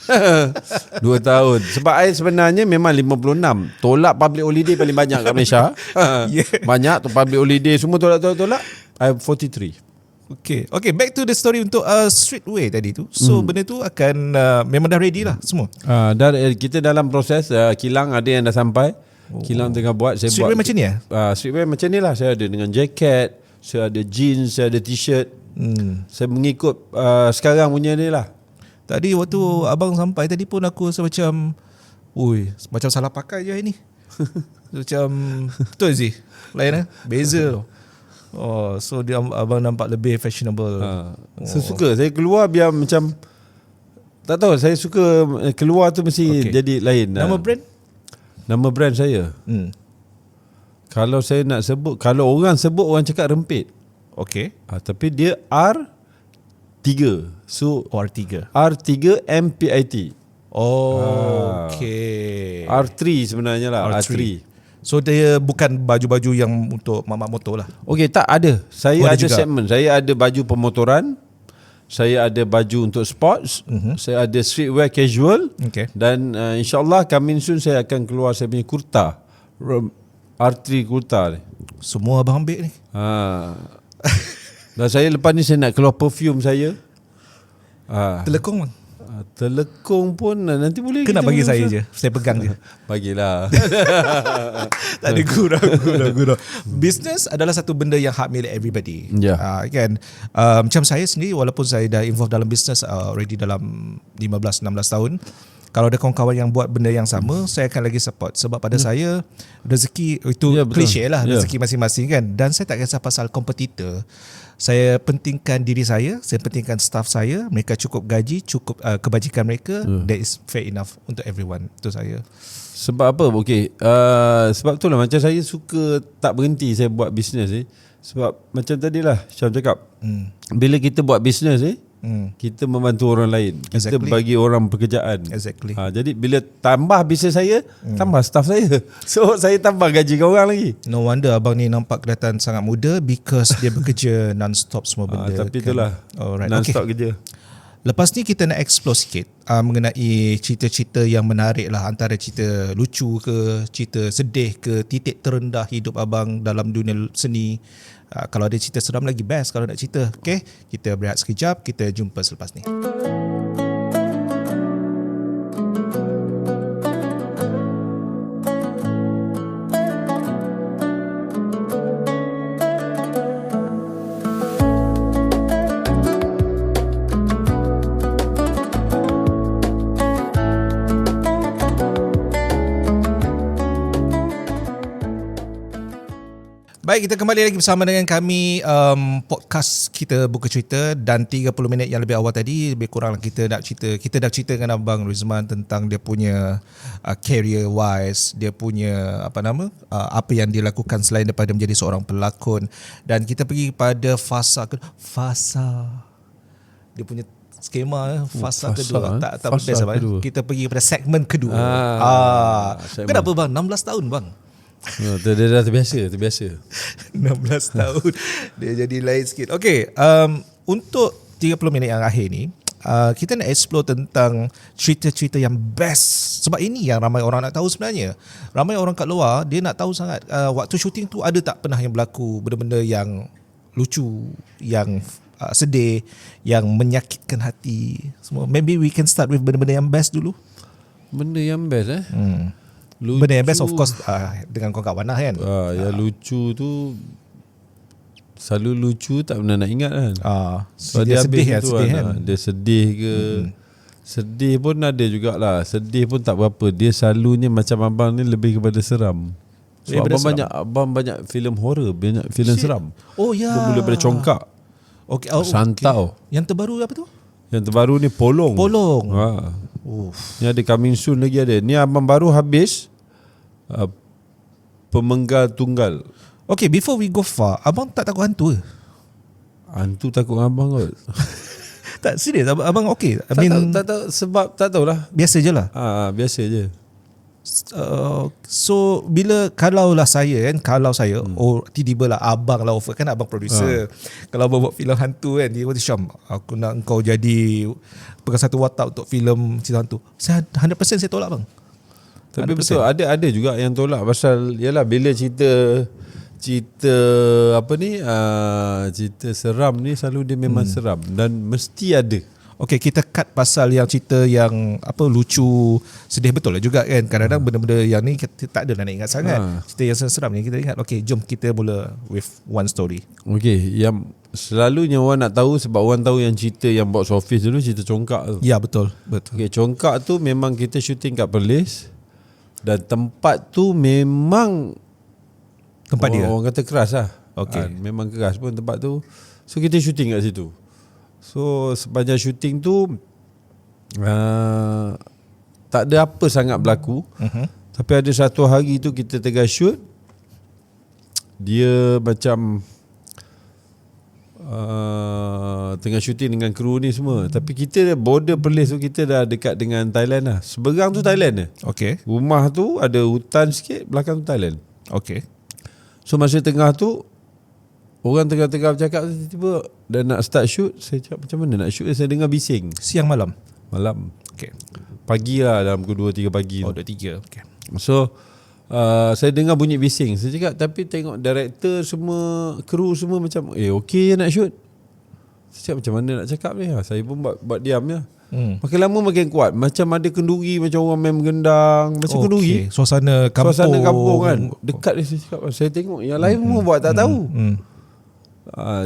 S1: 2 tahun. Sebab I sebenarnya memang 56. Tolak public holiday paling banyak kat Malaysia.
S3: Yeah.
S1: Banyak tu public holiday semua tolak. I 43.
S3: Okay, back to the story untuk streetwear tadi tu. So benda tu akan memang dah ready lah semua.
S1: Kita dalam proses kilang ada yang dah sampai. Kilang tengah buat. Saya
S3: Streetwear
S1: buat
S3: macam ni ya?
S1: Streetwear macam ni lah. Saya ada dengan jacket, saya ada jeans, saya ada t-shirt. Saya mengikut sekarang punya ni lah.
S3: Tadi waktu abang sampai tadi pun aku rasa macam macam salah pakai je hari ni. Macam betul Zee? Lain beza tau. So dia abang nampak lebih fashionable.
S1: Saya suka. Saya keluar biar macam, tak tahu, saya suka keluar tu mesti jadi lain.
S3: Nama brand?
S1: Nama brand saya. Kalau saya nak sebut, kalau orang sebut, orang cakap rempit.
S3: Okay.
S1: Tapi dia R3. So
S3: R3.
S1: R3 MPIT.
S3: Okay.
S1: R3 sebenarnya lah. R3.
S3: So dia bukan baju-baju yang untuk mamak motor lah.
S1: Okey, tak ada. Saya
S3: ada
S1: ada
S3: juga.
S1: segmen. Saya ada baju pemotoran. Saya ada baju untuk sports. Saya ada streetwear casual.
S3: Okay.
S1: Dan insyaAllah coming soon saya akan keluar saya punya kurta. R3 kurta ni.
S3: Semua abang ambil ni.
S1: Dan saya lepas ni saya nak keluar perfume saya.
S3: Telekong bang.
S1: Telekong pun nanti boleh.
S3: Kena bagi saya je. Saya pegang je.
S1: Bagilah.
S3: Tak ada gurau. Business adalah satu benda yang hak milik everybody.
S1: Ya.
S3: Kan. Macam saya sendiri, walaupun saya dah involved dalam business already dalam 15-16 tahun, kalau ada kawan-kawan yang buat benda yang sama, saya akan lagi support. Sebab pada saya, rezeki itu
S1: Ya, betul.
S3: klise lah, rezeki masing-masing kan. Dan saya tak kisah pasal kompetitor. Saya pentingkan diri saya pentingkan staff saya, mereka cukup gaji, cukup kebajikan mereka, that is fair enough untuk everyone. Itu saya.
S1: Sebab apa? Okey. Sebab tu lah macam saya suka tak berhenti saya buat bisnes Sebab macam tadilah Syam cakap, bila kita buat bisnes Kita membantu orang lain. Kita
S3: Exactly.
S1: bagi orang pekerjaan.
S3: Exactly.
S1: Jadi bila tambah bisnes saya, tambah staff saya. So saya tambah gaji kau orang lagi.
S3: No wonder abang ni nampak kelihatan sangat muda because dia bekerja non-stop semua benda.
S1: Tapi itulah
S3: Alright.
S1: non-stop kerja.
S3: Lepas ni kita nak explore sikit mengenai cerita-cerita yang menarik lah, antara cerita lucu ke, cerita sedih ke, titik terendah hidup abang dalam dunia seni. Kalau ada cerita seram lagi best kalau nak cerita. Okay, kita berehat sekejap, kita jumpa selepas ni. Baik, kita kembali lagi bersama dengan kami podcast kita Buka Cerita, dan 30 minit yang lebih awal tadi lebih kurang kita dah cerita dengan Abang Rizman tentang dia punya career wise, dia punya apa yang dia lakukan selain daripada menjadi seorang pelakon, dan kita pergi pada fasa dia punya skema fasa kedua. Tak
S1: Fasa
S3: best abang.
S1: kedua.
S3: Kita pergi pada segmen kedua.
S1: Segmen.
S3: Kenapa bang? 16 tahun bang.
S1: Dia dah terbiasa.
S3: 16 tahun dia jadi lain sikit. Okay, untuk 30 minit yang akhir ni, kita nak explore tentang cerita-cerita yang best. Sebab ini yang ramai orang nak tahu sebenarnya. Ramai orang kat luar dia nak tahu sangat waktu syuting tu ada tak pernah yang berlaku benda-benda yang lucu, yang sedih, yang menyakitkan hati semua. Maybe we can start with benda-benda yang best dulu.
S1: Benda yang best lucu.
S3: Benda yang best of course dengan kawan-kawan lah kan.
S1: Yang lucu tu selalu lucu, tak pernah nak ingat kan. Sebab
S3: dia
S1: habis
S3: sedih kan,
S1: tu
S3: sedih kan.
S1: Dia sedih ke. Sedih pun ada jugalah. Sedih pun tak berapa. Dia selalunya macam abang ni lebih kepada seram. Sebab abang banyak filem horror, banyak filem seram.
S3: Oh ya.
S1: Bermula daripada Congkak,
S3: Okay,
S1: Santau.
S3: Okay. Yang terbaru apa tu?
S1: Yang terbaru ni Polong. Ni ada coming soon lagi ada. Ni abang baru habis Pemenggal Tunggal.
S3: Okay, before we go far, abang tak takut hantu ke?
S1: Hantu takut dengan abang kot.
S3: Tak, serius abang okay.
S1: Tak tahu sebab tak tahulah.
S3: Biasa je lah.
S1: Biasa je.
S3: So kalau saya tiba-tiba lah abang lah offer, kan abang producer. Kalau abang buat filem hantu kan, dia kata Syam, aku nak engkau jadi pegang satu watak untuk filem cerita hantu. Saya 100% saya tolak bang.
S1: Tapi 100%. Betul ada juga yang tolak pasal yalah bila cerita cerita seram ni selalu dia memang seram dan mesti ada.
S3: Okay, kita cut pasal yang cerita yang lucu, sedih betul lah juga kan. Kadang-kadang benda-benda yang ni kita tak ada nak ingat sangat. Cerita yang seram ni kita ingat. Okay, jom kita mula with one story.
S1: Okay, yang selalunya orang nak tahu sebab orang tahu yang cerita yang box office dulu, cerita Congkak tu.
S3: Ya, betul.
S1: Okay, Congkak tu memang kita syuting kat Perlis dan tempat tu memang
S3: Tempat dia?
S1: Orang kata keras lah.
S3: Okay.
S1: Memang keras pun tempat tu. So kita syuting kat situ. So sepanjang syuting tu tak ada apa sangat berlaku. Tapi ada satu hari tu kita tengah shoot, dia macam tengah syuting dengan kru ni semua. Tapi kita border Perlis tu kita dah dekat dengan Thailand lah. Seberang tu Thailand lah.
S3: Okay.
S1: Rumah tu ada hutan sikit, belakang tu Thailand.
S3: Okay.
S1: So masa tengah tu orang tengah-tengah bercakap, tiba-tiba dah nak start shoot. Saya cakap macam mana nak shoot, saya dengar bising.
S3: Siang malam?
S1: Malam.
S3: Okay.
S1: Pagi lah, dalam pukul 2-3 pagi.
S3: 2-3. Okay.
S1: So saya dengar bunyi bising. Saya cakap tapi tengok director semua, kru semua macam okey je nak shoot. Saya cakap macam mana nak cakap ni. Saya pun buat diam je. Makin lama makin kuat. Macam ada kenduri, macam orang main menggendang. Macam kenduri.
S3: Suasana kampung
S1: kan. Dekat dia, saya cakap. Saya tengok yang lain pun buat tak tahu.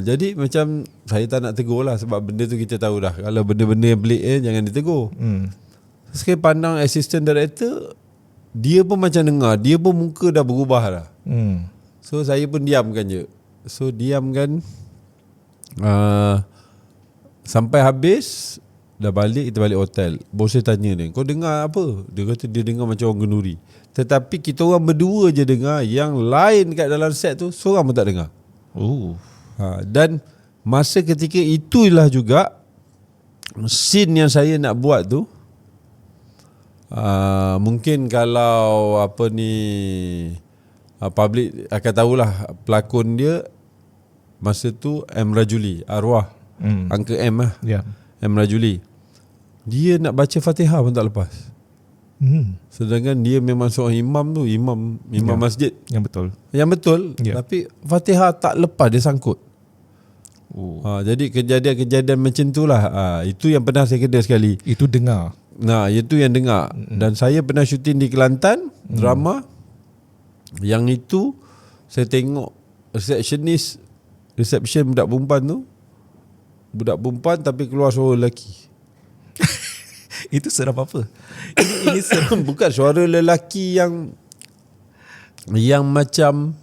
S1: Jadi macam saya tak nak tegur lah. Sebab benda tu kita tahu dah. Kalau benda-benda yang pelik jangan ditegur. Sekali pandang assistant director, dia pun macam dengar. Dia pun muka dah berubah lah. So saya pun diamkan je. So diamkan sampai habis. Dah balik, kita balik hotel. Bos saya tanya dia, kau dengar apa? Dia kata dia dengar macam orang kenduri. Tetapi kita orang berdua je dengar. Yang lain kat dalam set tu seorang pun tak dengar. Dan masa ketika itulah juga scene yang saya nak buat tu, mungkin kalau public akan tahulah pelakon dia masa tu M. Rajuli, arwah Uncle M lah.
S3: Ya.
S1: M. Rajuli. Dia nak baca Fatihah pun tak lepas. Sedangkan dia memang seorang imam tu, imam masjid.
S3: Yang betul.
S1: Yang betul, tapi Fatihah tak lepas, dia sangkut. Jadi kejadian-kejadian macam tu lah. Itu yang pernah saya kena sekali.
S3: Itu dengar.
S1: Nah, itu yang dengar. Dan saya pernah syuting di Kelantan, drama. Yang itu saya tengok reception budak perempuan tu. Budak perempuan tapi keluar suara lelaki.
S3: Itu seram apa? Ini seram.
S1: Bukan suara lelaki yang macam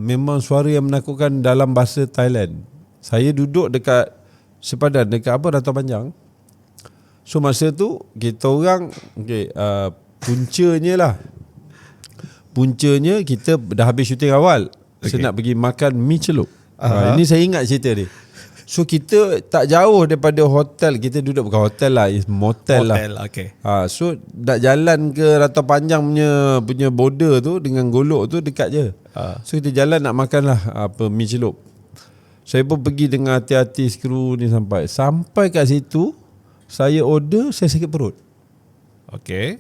S1: memang suara yang menakutkan dalam bahasa Thailand. Saya duduk dekat sepadan, dekat Rantau Panjang. So masa tu kita orang puncanya kita dah habis syuting awal. Saya nak pergi makan mi celup. Ini saya ingat cerita dia. So kita tak jauh daripada hotel. Kita duduk, bukan hotel lah, motel lah.
S3: Okay.
S1: So nak jalan ke Rantau Panjang punya border tu dengan Golok tu dekat je. So kita jalan nak makan lah mi celup. Saya pun pergi dengan hati-hati skru ni sampai kat situ. Saya order, saya sakit perut.
S3: Okay.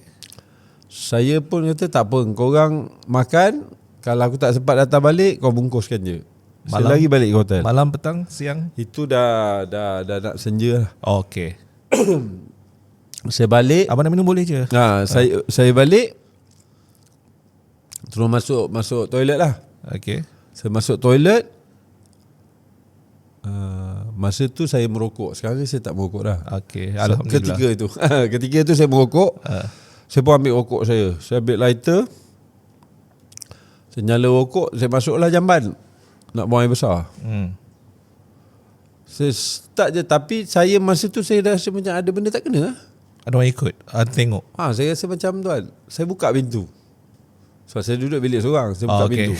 S1: Saya pun kata tak apa, korang makan, kalau aku tak sempat datang balik, kau bungkuskan je. Saya lagi balik ke hotel.
S3: Malam, petang, siang?
S1: Itu dah nak senja lah.
S3: Okay.
S1: Saya balik.
S3: Abang nak minum boleh je.
S1: Saya balik, terus masuk toilet lah.
S3: Okay.
S1: Saya masuk toilet. Masa tu saya merokok. Sekarang ni saya tak merokok dah.
S3: Okay. Alhamdulillah.
S1: Ketika itu saya merokok. Saya pun ambil rokok saya. Saya ambil lighter. Saya nyala rokok. Saya masuklah jamban nak buang air besar. Saya start je. Tapi saya masa tu saya rasa macam ada benda tak kena.
S3: Ada orang ikut? Tengok?
S1: Saya rasa macam tuan. Saya buka pintu. So saya duduk bilik seorang. Saya buka pintu.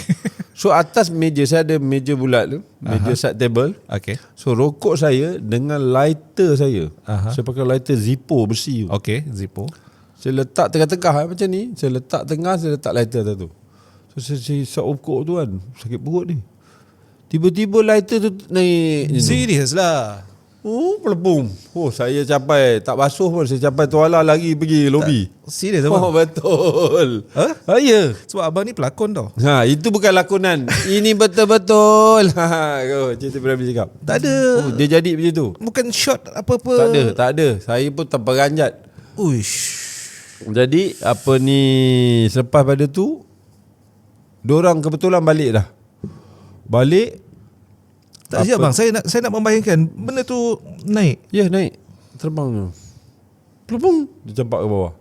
S1: So atas meja, saya ada meja bulat tu. Meja side table.
S3: Okay.
S1: So rokok saya dengan lighter saya. Saya pakai lighter Zippo besi tu.
S3: Okay, Zippo.
S1: Saya letak tengah-tengah macam ni. Saya letak tengah, saya letak lighter atas tu. So saya isap rokok tu kan, sakit perut ni. Tiba-tiba lighter tu naik.
S3: Serius lah.
S1: Pelepung. Saya capai, tak basuh pun, saya capai tuala lagi pergi lobi.
S3: Serius abang?
S1: Betul. Ya.
S3: Sebab abang ni pelakon tau.
S1: Itu bukan lakonan. Ini betul-betul. Cerita Berabi cakap.
S3: Tak ada.
S1: Dia jadi macam tu.
S3: Bukan shot apa-apa.
S1: Tak ada. Saya pun terperanjat.
S3: Uish.
S1: Jadi selepas pada tu, diorang kebetulan balik dah.
S3: Tak siap bang, saya nak membayangkan benda tu naik.
S1: Ya, naik. Terbang tu. Pelepung, dia campak ke bawah.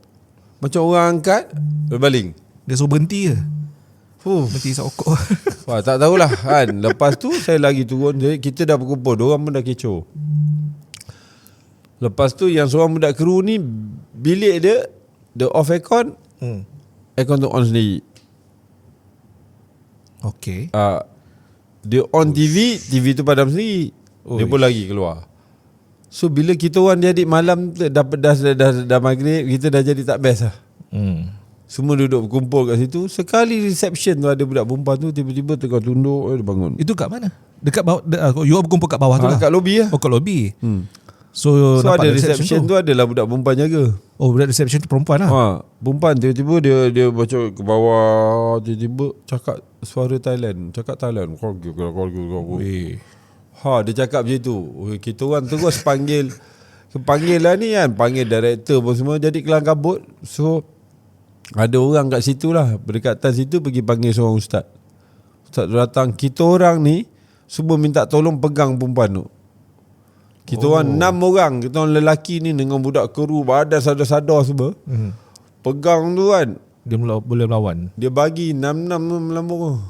S1: Macam orang angkat, berbaling.
S3: Dia suruh berhenti je. Berhenti isap rokok.
S1: Tak tahulah kan. Lepas tu saya lagi turun. Jadi kita dah berkumpul, diorang pun dah kecoh. Lepas tu yang seorang budak kru ni, bilik dia off aircon, aircon tu on sendiri.
S3: Okay.
S1: Dia on TV tu padam sendiri. Dia pun lagi keluar. So bila kita orang dia adik malam dah maghrib, kita dah jadi tak best lah. Semua duduk berkumpul kat situ. Sekali reception tu ada budak perempuan tu, tiba-tiba tengah tunduk, dia bangun.
S3: Itu kat mana? Dekat bawah, you berkumpul kat bawah tu lah?
S1: Kat lobby lah.
S3: Kat lobby. So
S1: ada reception tu adalah budak perempuan jaga.
S3: Budak reception tu perempuan lah.
S1: Perempuan tiba-tiba dia baca ke bawah, tiba-tiba cakap suara Thailand, dia cakap macam tu. Kita orang terus panggil lah ni kan, panggil director pun semua, jadi kelang kabut. So ada orang kat situ lah, berdekatan situ, pergi panggil seorang ustaz tu datang. Kita orang ni semua minta tolong pegang perempuan tu. Kita orang 6 orang. Kita orang lelaki ni dengan budak kru, badan sadar-sadar semua. Pegang tu kan,
S3: dia boleh melawan.
S1: dia bagi 6-6 melambung.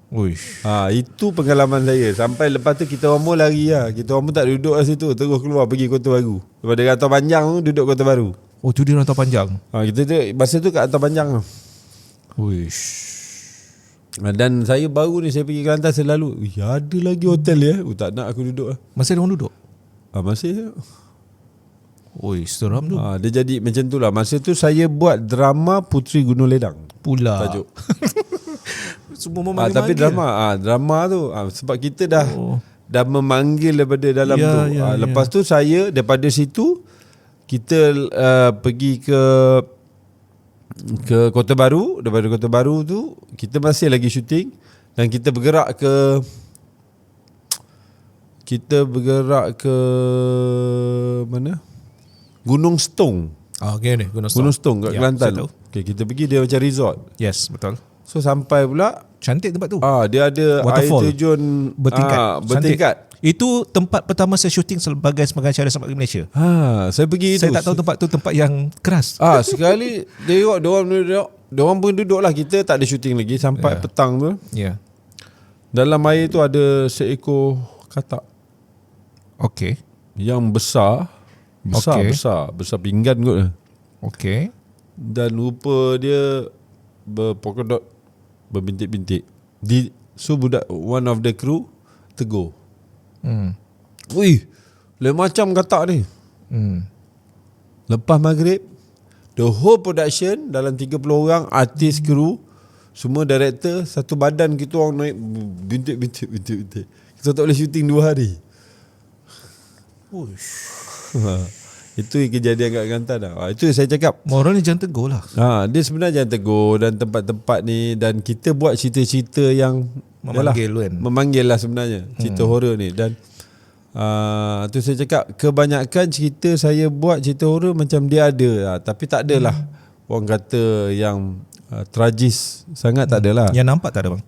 S3: Uish.
S1: Itu pengalaman saya. Sampai lepas tu kita orang pun lari lah. Kita orang pun tak duduk kat situ, terus keluar pergi Kota Baru. Daripada Rantau Panjang tu duduk Kota Baru.
S3: Tu di Rantau Panjang.
S1: Kita tu masa tu kat Rantau Panjang.
S3: Uish.
S1: Dan saya baru ni, saya pergi Kelantan selalu, ada lagi hotel ya. Tak nak aku duduk lah.
S3: Masih ada orang duduk?
S1: Masih.
S3: Oi, seram tu.
S1: Dia jadi macam tu lah. Masa tu saya buat drama Puteri Gunung Ledang.
S3: Pula.
S1: Tajuk.
S3: Semua memanggil.
S1: Tapi drama tu sebab kita dah memanggil daripada dalam tu. Lepas tu saya daripada situ kita pergi ke Kota Baru. Daripada Kota Baru tu kita masih lagi syuting dan kita bergerak ke mana? Gunung Stong.
S3: Okay ni, Gunung
S1: Stong kat Kelantan. Okay, kita pergi dia macam resort.
S3: Yes, betul.
S1: So sampai pula
S3: Cantik tempat tu.
S1: dia ada
S3: Waterfall.
S1: air terjun
S3: bertingkat. Itu tempat pertama saya syuting sebagai sebagai cara sampai ke Malaysia.
S1: Saya pergi
S3: Saya
S1: tu.
S3: tak tahu tempat tu tempat yang keras.
S1: Sekali tengok diorang pun duduk lah. Kita tak ada syuting lagi sampai petang tu.
S3: Ya.
S1: Dalam air tu ada seekor katak
S3: Okey.
S1: yang besar pinggan kot.
S3: Okey.
S1: Dan rupa dia berpolka dot, berbintik-bintik. So budak one of the crew tegur. Wih, lain macam katak ni. Lepas maghrib, the whole production dalam 30 orang, artis, kru, semua director, satu badan kita orang naik bintik. Kita tak boleh syuting 2 hari. Itu kejadian kat Kelantan dah. Itu yang saya cakap.
S3: Moral ni jangan tegur lah.
S1: Dia sebenarnya jangan tegur dan tempat-tempat ni, dan kita buat cerita-cerita yang
S3: Memanggil kan.
S1: Memanggil lah sebenarnya cerita horror ni. Dan tu saya cakap kebanyakan cerita saya buat cerita horror macam dia ada tapi tak adalah orang kata yang tragis sangat, tak adalah.
S3: Yang nampak tak ada bang?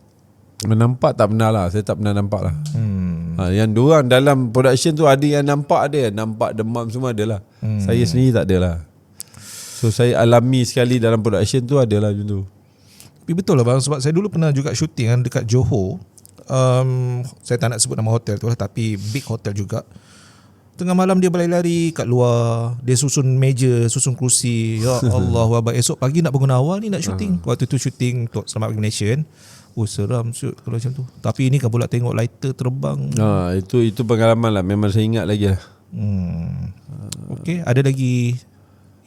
S1: Nampak tak pernah lah. Saya tak pernah nampak lah. Yang diorang dalam production tu ada yang nampak, ada yang nampak demam semua adalah. Saya sendiri tak adalah. So saya alami sekali dalam production tu adalah macam tu.
S3: Tapi betul lah bang, sebab saya dulu pernah juga syuting kan dekat Johor. Saya tak nak sebut nama hotel tu lah, tapi big hotel juga. Tengah malam dia berlari-lari kat luar, dia susun meja, susun kerusi. Ya Allah wabak. Esok pagi nak bangun awal ni nak syuting. Waktu tu syuting untuk Selamat Pagi Malaysia kan. Seram shoot kalau macam tu. Tapi ini kan pula tengok lighter terbang.
S1: Itu pengalaman lah. Memang saya ingat lagi lah.
S3: Okay, ada lagi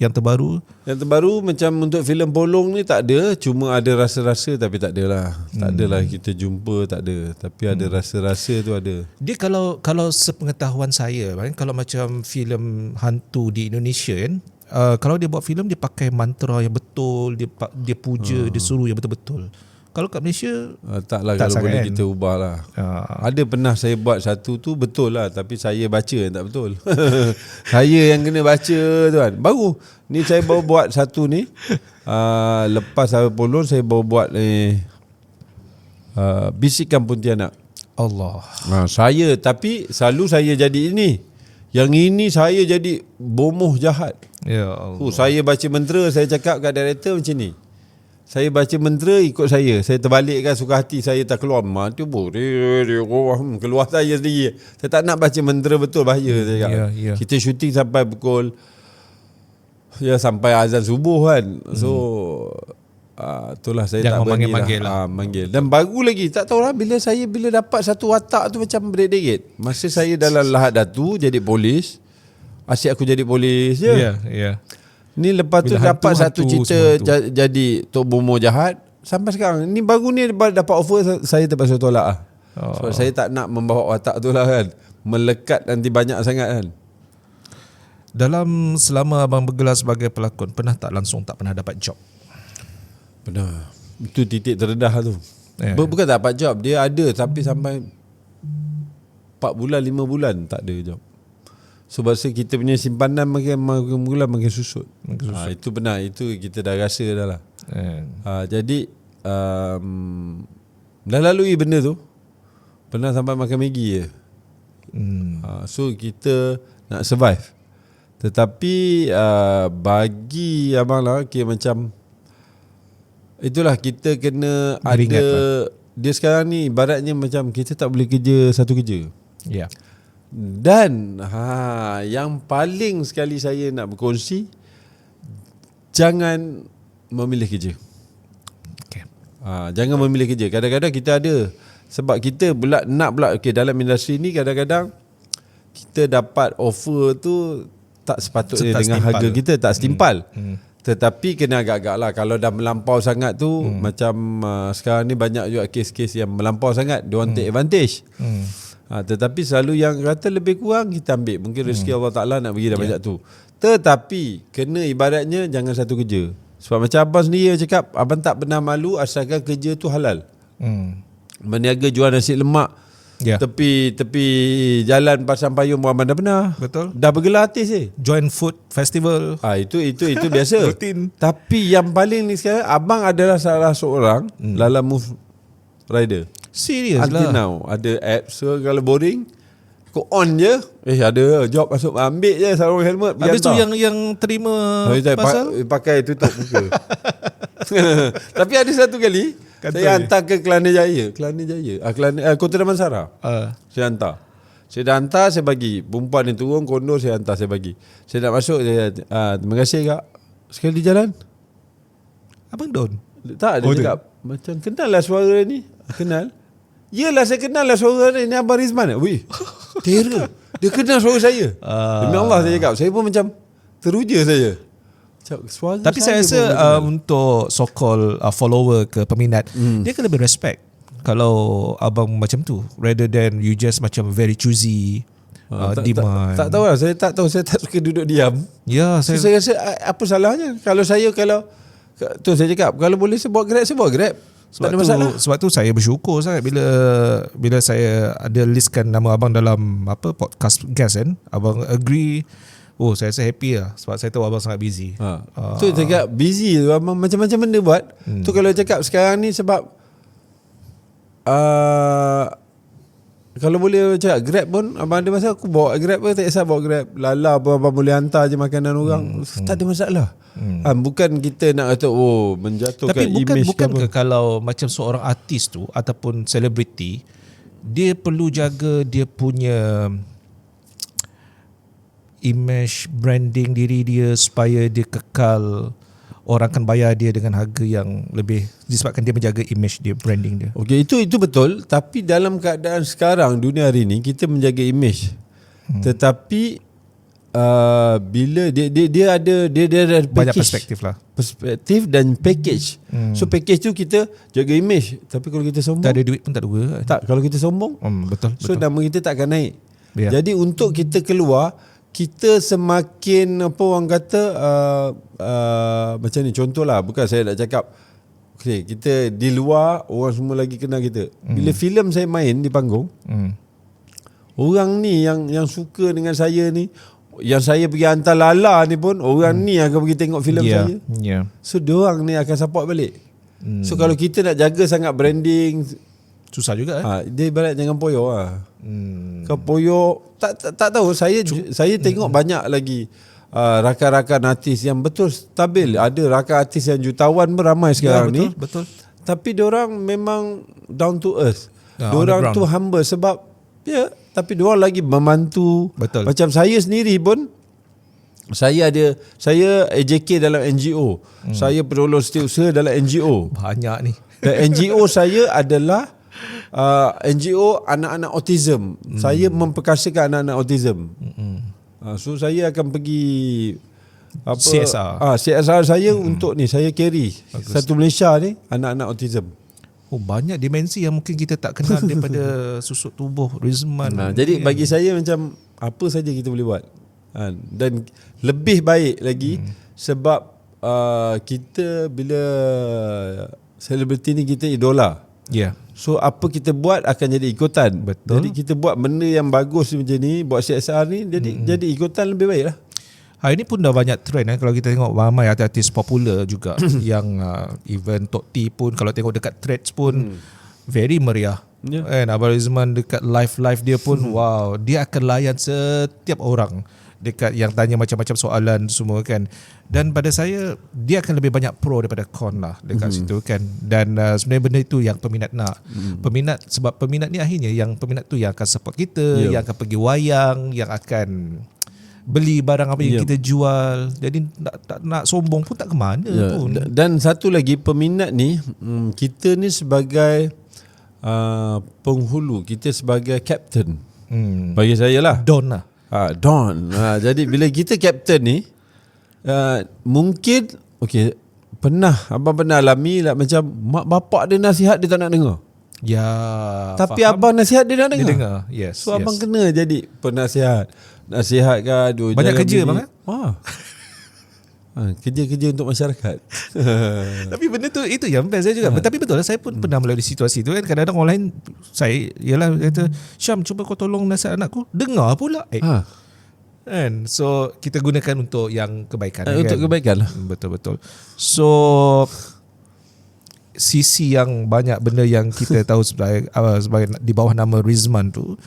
S3: yang terbaru?
S1: Yang terbaru macam untuk filem Polong ni tak ada. Cuma ada rasa-rasa tapi tak ada lah. Tak adalah kita jumpa, tak ada. Tapi ada rasa-rasa tu ada.
S3: Dia kalau sepengetahuan saya kan, kalau macam filem hantu di Indonesia kan, kalau dia buat filem dia pakai mantra yang betul, dia puja, dia suruh yang betul-betul. Kalau kat Malaysia
S1: taklah,
S3: tak
S1: kalau boleh
S3: kan?
S1: kita ubah lah. Ada pernah saya buat satu tu betul lah, tapi saya baca yang tak betul. Saya yang kena baca tu kan. Baru ni saya baru buat satu ni. Lepas saya Polong saya baru buat Bisikan Pontianak.
S3: Allah.
S1: Saya tapi selalu saya jadi ini. Yang ini saya jadi bomoh jahat.
S3: Ya Allah.
S1: Saya baca mentera, saya cakap kat director macam ni. Saya baca mentera ikut saya terbalikkan suka hati saya tak keluar. Tu keluar saya sendiri. Saya tak nak baca mentera betul, bahaya saya cakap.
S3: Ya.
S1: Kita syuting sampai pukul sampai azan subuh kan. So itulah saya
S3: jangan
S1: tak berani
S3: manggil
S1: lah. Manggil. Dan baru lagi tak tahulah bila dapat satu watak tu macam berdegit. Masa saya dalam Lahad Datu jadi polis, asyik aku jadi polis je.
S3: Ya.
S1: Ni lepas tu
S3: bila
S1: dapat satu cerita jadi Tok Bomo jahat. Sampai sekarang ni baru ni dapat offer, saya terpaksa tolak lah. Sebab saya tak nak membawa watak tu lah kan. Melekat nanti banyak sangat kan.
S3: Dalam selama abang bergelar sebagai pelakon, pernah tak pernah dapat job?
S1: Pernah. Itu titik terendah tu. Bukan tak dapat job, dia ada tapi sampai 4 bulan 5 bulan tak ada job. Sebab kita punya simpanan makin susut. Itu benar, itu kita dah rasa dah lah. Jadi dah lalui benda tu. Pernah sampai makan Maggi je. So kita nak survive. Tetapi bagi abang lah, macam itulah kita kena
S3: beringat
S1: ada
S3: lah.
S1: Dia sekarang ni ibaratnya macam kita tak boleh kerja satu kerja.
S3: Ya.
S1: Dan yang paling sekali saya nak berkongsi, jangan memilih kerja.
S3: Okay.
S1: Jangan memilih kerja. Kadang-kadang kita ada, sebab kita nak dalam industri ni kadang-kadang kita dapat offer tu tak sepatutnya
S3: Tak
S1: dengan
S3: setimpal.
S1: harga kita, tak setimpal. Tetapi kena agak-agak lah. Kalau dah melampau sangat tu, macam sekarang ni banyak juga kes-kes yang melampau sangat, dia orang take advantage. Tetapi selalu yang kata lebih kurang kita ambil. Mungkin rezeki Allah Ta'ala nak bagi dah banyak tu. Tetapi kena ibaratnya jangan satu kerja. Sebab macam abang sendiri cakap, abang tak pernah malu asalkan kerja tu halal. Berniaga jual nasi lemak tepi jalan Pasang Payung pun abang dah pernah.
S3: Betul.
S1: Dah bergelar artis
S3: Join food festival.
S1: Itu biasa.
S3: Rutin.
S1: Tapi yang paling ni sekarang, abang adalah salah seorang Lala Move rider.
S3: Serius
S1: Until
S3: lah.
S1: now ada apps, so kalau boring kau on je, ada job masuk, ambil je sarung helmet pergi
S3: Habis tu
S1: hantar.
S3: yang terima pasal
S1: pakai tutup muka. Tapi ada satu kali
S3: Kata
S1: saya hantar ke Kelana Jaya, Kota Damansara. Saya hantar. Saya dah hantar, saya bagi. Perempuan yang turun kondo saya hantar, saya bagi. Saya nak masuk, saya terima kasih kak. Sekali di jalan.
S3: Abang Don.
S1: Tak, dia cakap macam kenal lah suara ni. Kenal. Yelah saya kenal lah suara ni Abang Rizman. Wih, terror. Dia kenal suara saya. Demi Allah saya cakap. Saya pun macam teruja saya. Suara
S3: Tapi saya rasa untuk so-called follower ke peminat, dia akan lebih respect kalau abang macam tu rather than you just macam very choosy demand.
S1: Tak tahu lah. Saya tak tahu. Saya tak suka duduk diam.
S3: Ya,
S1: Saya rasa apa salahnya. Kalau tu saya cakap, kalau boleh saya bawa Grab, saya bawa Grab.
S3: Sebab tu saya bersyukur sangat bila saya ada listkan nama abang dalam podcast guest kan. Abang agree. Oh, saya rasa happy lah sebab saya tahu abang sangat busy.
S1: Tu saya cakap busy tu abang macam-macam benda buat. Tu kalau cakap sekarang ni sebab kalau boleh cakap Grab pun, abang ada masa aku bawa Grab pun tak kisah bawa Grab. Lala pun abang boleh hantar je makanan orang. Tak ada masalah. Bukan kita nak kata menjatuhkan
S3: Tapi
S1: image
S3: bukan
S1: ke
S3: ke kalau macam seorang artis tu ataupun selebriti, dia perlu jaga dia punya image, branding diri dia supaya dia kekal, orang akan bayar dia dengan harga yang lebih disebabkan dia menjaga image dia, branding dia.
S1: Okey, itu betul. Tapi dalam keadaan sekarang, dunia hari ni, kita menjaga image. Tetapi bila dia ada package,
S3: Banyak perspektif lah.
S1: perspektif dan package. So package tu kita jaga image. Tapi kalau kita sombong,
S3: Tak ada duit pun tak ada guna.
S1: tak, kalau kita sombong,
S3: Betul.
S1: so nama kita tak akan naik.
S3: Ya.
S1: Jadi untuk kita keluar, kita semakin apa orang kata macam ni, contohlah, bukan saya nak cakap kita di luar orang semua lagi kenal kita. Bila filem saya main di panggung, orang ni yang suka dengan saya ni, yang saya pergi hantar Lala ni pun, orang ni akan pergi tengok filem saya. So diorang ni akan support balik. So kalau kita nak jaga sangat branding,
S3: Susah juga
S1: dia ibarat jangan poyo lah. Kau poyo tak tahu, saya tengok banyak lagi rakan-rakan artis yang betul stabil. Ada rakan artis yang jutawan pun ramai sekarang ni.
S3: Betul.
S1: Tapi diorang memang down to earth. Diorang tu humble sebab tapi diorang lagi membantu.
S3: Betul.
S1: Macam saya sendiri pun, saya AJK dalam NGO. Saya penolong setiausaha dalam NGO.
S3: Banyak ni.
S1: Dan NGO saya adalah NGO anak-anak autism. Saya memperkasakan anak-anak autism. So saya akan pergi CSR saya untuk ni, saya carry satu Malaysia ni anak-anak autism.
S3: Banyak dimensi yang mungkin kita tak kenal daripada susuk tubuh Rizman.
S1: Jadi bagi saya macam apa saja kita boleh buat. Dan lebih baik lagi sebab kita bila selebriti ni kita idola. So apa kita buat akan jadi ikutan.
S3: Betul.
S1: Jadi kita buat benda yang bagus macam ni, buat CSR ni, jadi ikutan lebih baik lah.
S3: Hari ni pun dah banyak trend kalau kita tengok ramai artis popular juga yang even Tok T pun kalau tengok dekat threads pun very meriah. And Abang Rizman dekat live dia pun wow, dia akan layan setiap orang dekat yang tanya macam-macam soalan semua kan. Dan pada saya dia akan lebih banyak pro daripada con lah dekat situ kan. Dan sebenarnya benda itu yang peminat nak. Peminat, sebab peminat ni akhirnya yang peminat tu yang akan support kita, yang akan pergi wayang, yang akan beli barang apa yang kita jual. Jadi nak sombong pun tak ke mana pun.
S1: Dan satu lagi, peminat ni kita ni sebagai penghulu, kita sebagai captain. Bagi saya lah.
S3: Don lah.
S1: Don. Jadi bila kita captain ni, mungkin pernah abang pernah alami lah, macam mak bapak dia nasihat dia tak nak dengar.
S3: Ya.
S1: Tapi
S3: faham.
S1: abang nasihat dia nak dengar.
S3: Dia dengar. Yes.
S1: So abang kena jadi penasihat. Nasihatkan.
S3: Banyak kerja bang.
S1: Kerja-kerja untuk masyarakat.
S3: Tapi benda tu itu yang best saya juga. Tapi betul lah, saya pun pernah melalui situasi tu kan. Kadang-kadang orang lain saya ialah kata, "Syam, cuba kau tolong nasihat anakku." Dengar pula. Kan? So kita gunakan untuk yang kebaikan.
S1: Untuk kebaikan lah.
S3: Betul-betul. So sisi yang banyak benda yang kita tahu sebagai di bawah nama Rizman tu,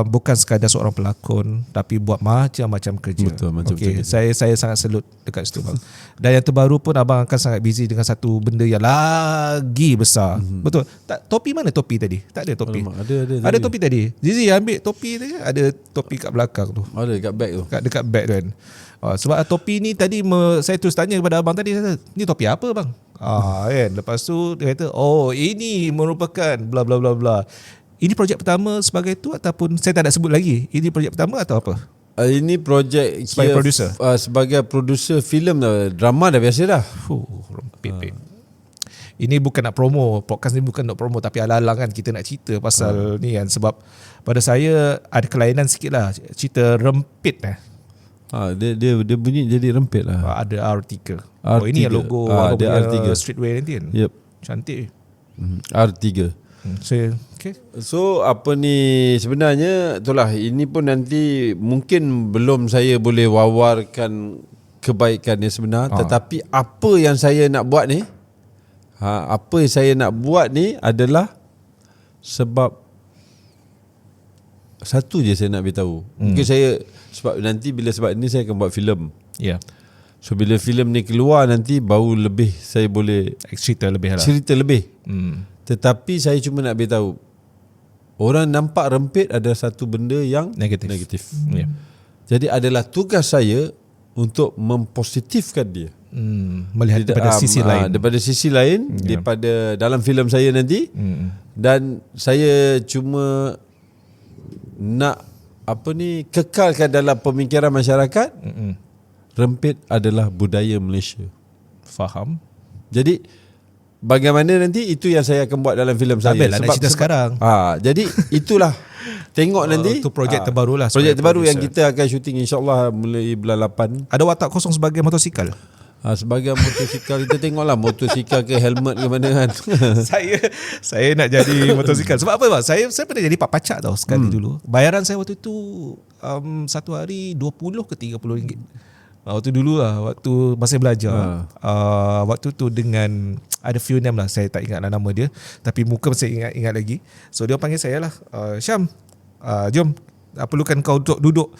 S3: bukan sekadar seorang pelakon, tapi buat macam-macam kerja.
S1: Betul, macam-macam kerja.
S3: Saya sangat salut dekat situ bang. Dan yang terbaru pun abang akan sangat busy dengan satu benda yang lagi besar. Betul. Tak, topi mana topi tadi? Tak ada topi.
S1: Alamak,
S3: ada topi tadi. Zizi ambil topi tadi, ada topi kat belakang tu.
S1: Ada dekat bag tu.
S3: Dekat bag tu kan. Sebab topi ni tadi saya terus tanya kepada abang tadi, ni topi apa bang? Kan. Lepas tu dia kata, ini merupakan bla bla bla bla. Ini projek pertama sebagai tu ataupun saya tak nak sebut lagi. Ini projek pertama atau apa?
S1: Ini projek
S3: sebagai producer.
S1: Sebagai producer filem dah, drama dah biasa dah.
S3: Rempit. Ini bukan nak promo, podcast ni bukan nak promo, tapi alang-alang kan kita nak cerita pasal ni kan, sebab pada saya ada kelainan sikit lah, cerita rempit
S1: Dia bunyi jadi rempit lah.
S3: Ada R3.
S1: R3.
S3: Ini yang logo
S1: ada R3
S3: Streetwear nanti kan.
S1: Yep.
S3: Cantik.
S1: R3. So apa ni sebenarnya itulah, ini pun nanti mungkin belum saya boleh wawarkan kebaikan yang sebenar, tetapi apa yang saya nak buat ni, apa yang saya nak buat ni adalah sebab satu je saya nak beritahu. Mungkin saya sebab nanti sebab ini saya akan buat filem.
S3: Ya.
S1: So bila filem ni keluar nanti baru lebih saya boleh
S3: cerita lebih lah.
S1: Cerita lebih. Tetapi saya cuma nak beritahu, orang nampak rempit adalah satu benda yang negatif.
S3: Yeah.
S1: Jadi adalah tugas saya untuk mempositifkan dia.
S3: Melihat daripada sisi lain.
S1: Daripada sisi lain, daripada dalam filem saya nanti. Dan saya cuma nak kekalkan dalam pemikiran masyarakat, rempit adalah budaya Malaysia.
S3: Faham.
S1: Jadi bagaimana nanti itu yang saya akan buat dalam filem saya.
S3: Sebab nak cerita sekarang.
S1: Jadi itulah. Tengok nanti.
S3: Itu projek terbaru lah.
S1: Projek terbaru yang kita akan syuting insyaAllah mulai bulan 8.
S3: Ada watak kosong sebagai motosikal.
S1: Sebagai motosikal, kita tengoklah motosikal ke helmet ke mana kan.
S3: Saya nak jadi motosikal. Sebab apa bang? Saya pernah jadi pak pacak tau sekali dulu. Bayaran saya waktu tu satu hari 20 ke 30 ringgit. Waktu dulu lah, waktu masih belajar. Waktu tu dengan ada few name lah, saya tak ingat lah nama dia, tapi muka masih ingat lagi. So dia panggil saya lah, Syam, jom, perlukan kau untuk duduk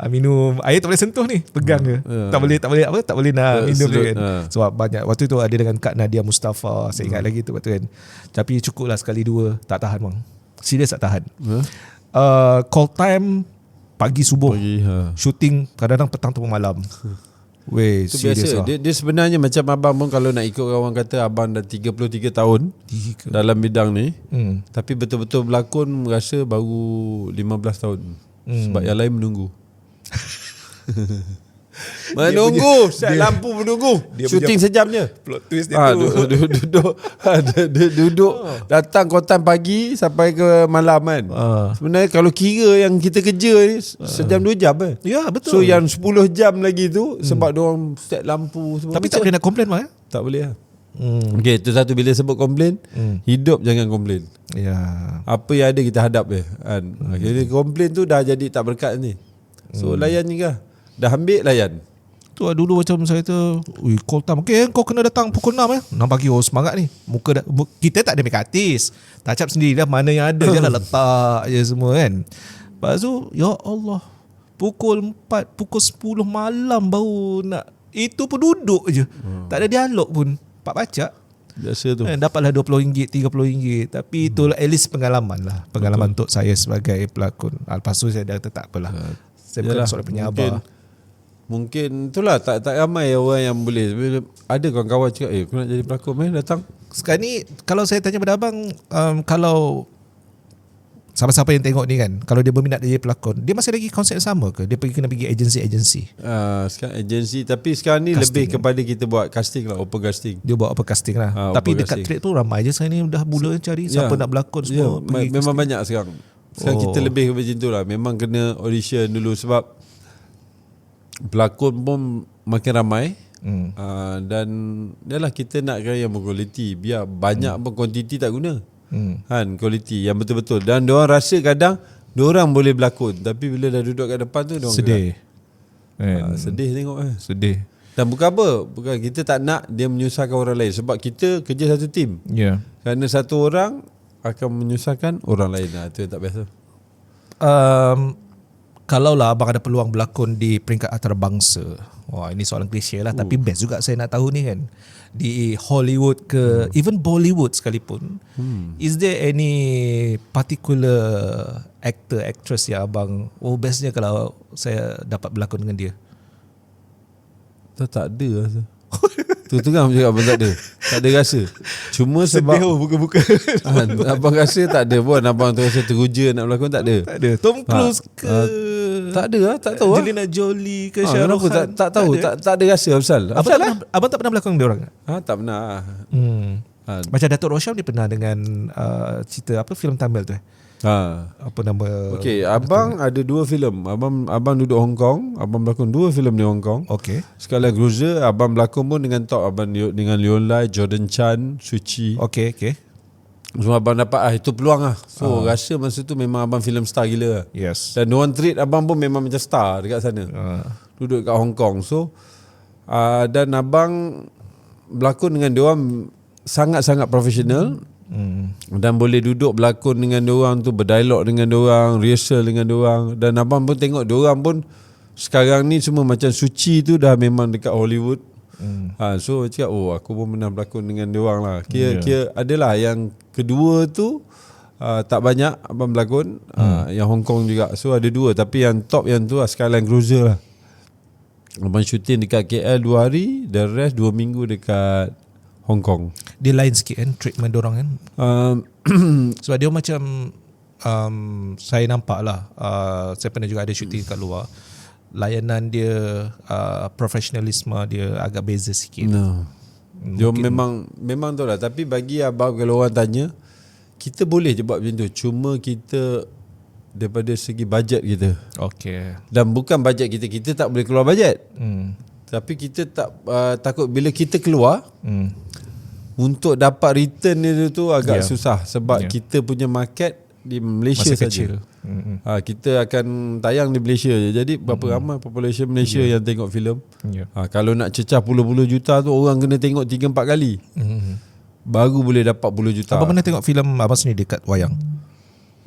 S3: minum air, tak boleh sentuh ni, pegang ke. Tak boleh nak minum dia kan. Sebab banyak waktu tu ada dengan Kak Nadia Mustafa, saya ingat lagi tu waktu kan. Tapi cukup lah sekali dua, tak tahan bang. Serius tak tahan. Call time pagi subuh, shooting kadang-kadang petang tu malam. Weh,
S1: itu biasa. Dia sebenarnya macam abang pun, kalau nak ikut orang kata abang dah 33 tahun dalam bidang ni, tapi betul-betul berlakon rasa baru 15 tahun. Sebab yang lain menunggu. Menunggu, set lampu menunggu. Shooting sejam je.
S3: Plot twist dia
S1: duduk datang kotan pagi sampai ke malam kan. Sebenarnya kalau kira yang kita kerja ni sejam 2 jam kan.
S3: Ya betul.
S1: So yang 10 jam lagi tu sebab diorang set lampu semua.
S3: Tapi tak boleh nak komplain mah.
S1: Tak boleh lah. Okay, itu satu. Bila sebut komplain, hidup jangan komplain.
S3: Ya.
S1: Apa yang ada kita hadap je kan. Jadi komplain tu dah jadi tak berkat ni. So layan je. Dah ambil layan.
S3: Tu dulu macam saya tu, call time. Okay, kau kena datang pukul 6 6 pagi. Semangat ni. Kita tak ada make artist. Touch up sendiri lah. Mana yang ada je lah, letak je semua kan. Lepas tu, ya Allah, pukul 4, pukul 10 malam baru nak. Itu pun duduk je. Tak ada dialog pun. Pak pacak.
S1: Biasa tu.
S3: Dapatlah RM20, RM30. Tapi itulah at least pengalaman lah. Pengalaman untuk saya sebagai pelakon. Lepas tu saya dah kata tak apalah. Saya bukan seorang penyabar.
S1: Mungkin itulah tak ramai orang yang boleh. Ada kawan-kawan cakap, aku nak jadi pelakon, datang.
S3: Sekarang ni kalau saya tanya pada abang, kalau siapa-siapa yang tengok ni kan, kalau dia berminat dia jadi pelakon, dia masih lagi konsep yang sama ke? Dia kena pergi agensi-agensi?
S1: Sekarang agensi, tapi sekarang ni
S3: Casting,
S1: lebih kepada kita buat casting lah, open casting.
S3: Dia buat apa casting lah. Tapi
S1: open
S3: dekat
S1: casting.
S3: trade tu ramai je sekarang ni dah mula cari siapa nak berlakon semua. Pergi
S1: memang
S3: casting.
S1: banyak sekarang. Sekarang kita lebih kepada macam tu lah. Memang kena audition dulu sebab pelakon pun makin ramai. Dan yalah, kita nakkan yang berkualiti. Biar banyak pun kuantiti tak guna. Kan, kualiti yang betul-betul. Dan diorang rasa kadang diorang boleh berlakon, tapi bila dah duduk kat depan tu diorang
S3: Sedih.
S1: sedih tengok
S3: Sedih.
S1: Dan bukan apa, bukan kita tak nak dia menyusahkan orang lain, sebab kita kerja satu tim.
S3: Ya.
S1: Kerana satu orang akan menyusahkan orang lain. Itu yang tak biasa.
S3: Kalau lah abang ada peluang berlakon di peringkat antarabangsa, wah ini soalan klise lah, tapi best juga saya nak tahu ni kan, di Hollywood ke even Bollywood sekalipun, is there any particular actor, actress yang abang, bestnya kalau saya dapat berlakon dengan dia?
S1: Tak ada rasa. Tu kan cakap abang tak ada. Tak ada rasa. Cuma sebab
S3: buka-buka.
S1: abang rasa tak ada pun. Abang tu rasa teruja nak berlakon, tak ada.
S3: Tak ada. Tom Cruise ke?
S1: Tak ada lah, tak tahu lah.
S3: Angelina Jolie ke? Shah Rukh Khan?
S1: Tak tahu, tak ada rasa Afsal.
S3: Abang tak pernah berlakon dengan dia orang?
S1: Tak pernah.
S3: Macam Datuk Rosham dia pernah dengan cerita apa filem Tamil tu apa nama?
S1: Okey, abang ada 2 filem. Abang duduk Hong Kong, abang berlakon 2 filem di Hong Kong.
S3: Okey.
S1: Skala Cruiser, abang berlakon pun dengan top. Abang dengan Leon Lai, Jordan Chan, Suci.
S3: Okey.
S1: Semua abang dapat itu peluang lah. So rasa masa tu memang abang filem star gila lah.
S3: Yes.
S1: Dan diorang treat abang pun memang macam star dekat sana. Duduk kat Hong Kong. So dan abang berlakon dengan diorang sangat-sangat profesional. Dan boleh duduk berlakon dengan diorang tu, berdialog dengan diorang, rehearsal dengan diorang. Dan abang pun tengok diorang pun sekarang ni semua macam Suci tu dah memang dekat Hollywood. So cakap aku pun pernah berlakon dengan diorang lah. Kira adalah yang kedua tu tak banyak abang berlakon. Yang Hong Kong juga. So ada 2, tapi yang top yang tu Skyline Cruiser lah. Abang syuting dekat KL 2 hari, the rest 2 minggu dekat Hong Kong.
S3: Dia lain sikit kan treatment diorang kan. Sebab dia macam saya nampak lah, saya pernah juga ada syuting kat luar, layanan dia, profesionalisme dia agak beza sikit.
S1: Dia memang tu lah. Tapi bagi abang, kalau orang tanya, kita boleh je buat macam tu. Cuma kita daripada segi bajet kita.
S3: Okay.
S1: Dan bukan bajet kita tak boleh keluar bajet. Tapi kita tak takut bila kita keluar, untuk dapat return dia tu agak susah. Sebab kita punya market di Malaysia saja. Kita akan tayang di Malaysia je. Jadi berapa ramai population Malaysia yang tengok filem. Kalau nak cecah puluh-puluh juta tu, orang kena tengok 3-4 kali. Baru boleh dapat puluh juta.
S3: Abang pernah tengok filem abang sendiri dekat wayang?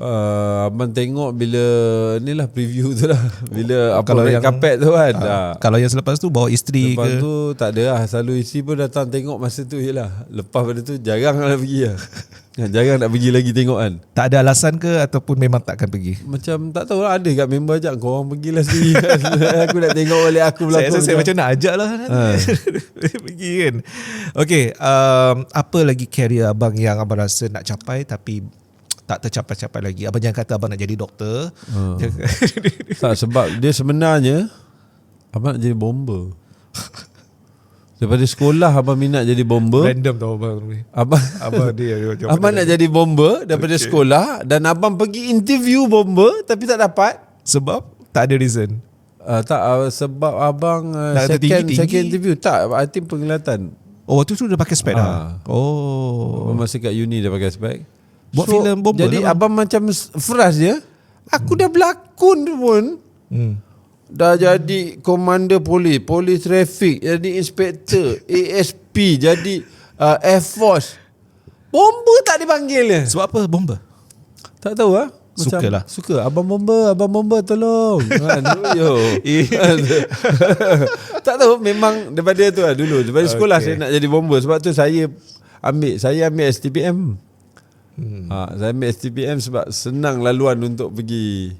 S1: Abang tengok bila ni lah preview tu lah. Bila
S3: kalau
S1: red
S3: yang
S1: carpet tu kan.
S3: Kalau yang selepas tu bawa isteri
S1: lepas
S3: ke?
S1: tu tak ada lah. Selalu isteri pun datang tengok masa tu je lah. Lepas pada tu jarang lah pergi lah. Jarang nak pergi lagi tengok kan.
S3: Tak ada alasan ke ataupun memang takkan pergi?
S1: Macam tak tahu lah, ada kat member ajak, korang pergilah sendiri. Aku nak tengok balik aku berlakon.
S3: Saya macam nak ajak lah pergi kan. Okay, apa lagi career abang yang abang rasa nak capai tapi tak tercapai-capai lagi? Abang jangan kata abang nak jadi doktor.
S1: Tak, sebab dia sebenarnya abang nak jadi bomber. Daripada sekolah abang minat jadi bomber.
S3: Random tau abang ni. Abang dia macam
S1: abang nak jadi bomber daripada sekolah. Dan abang pergi interview bomber tapi tak dapat.
S3: Sebab tak ada reason.
S1: Sebab abang second interview. Tak, I think penglihatan.
S3: Oh, waktu tu dah pakai spek dah.
S1: Abang masa kat uni dah pakai spek.
S3: Buat filem bomber.
S1: Jadi
S3: lah,
S1: abang macam frust je. Aku dah berlakon pun. Dah jadi komander polis trafik, jadi inspektor, ASP, jadi Air Force. Bomber tak dipanggil dia.
S3: Sebab apa bomber?
S1: Tak tahu lah.
S3: Suka lah.
S1: Suka. Abang bomber tolong. Tak tahu, memang daripada tu lah dulu. Daripada sekolah saya nak jadi bomber. Sebab tu saya ambil STPM. Saya ambil STPM sebab senang laluan untuk pergi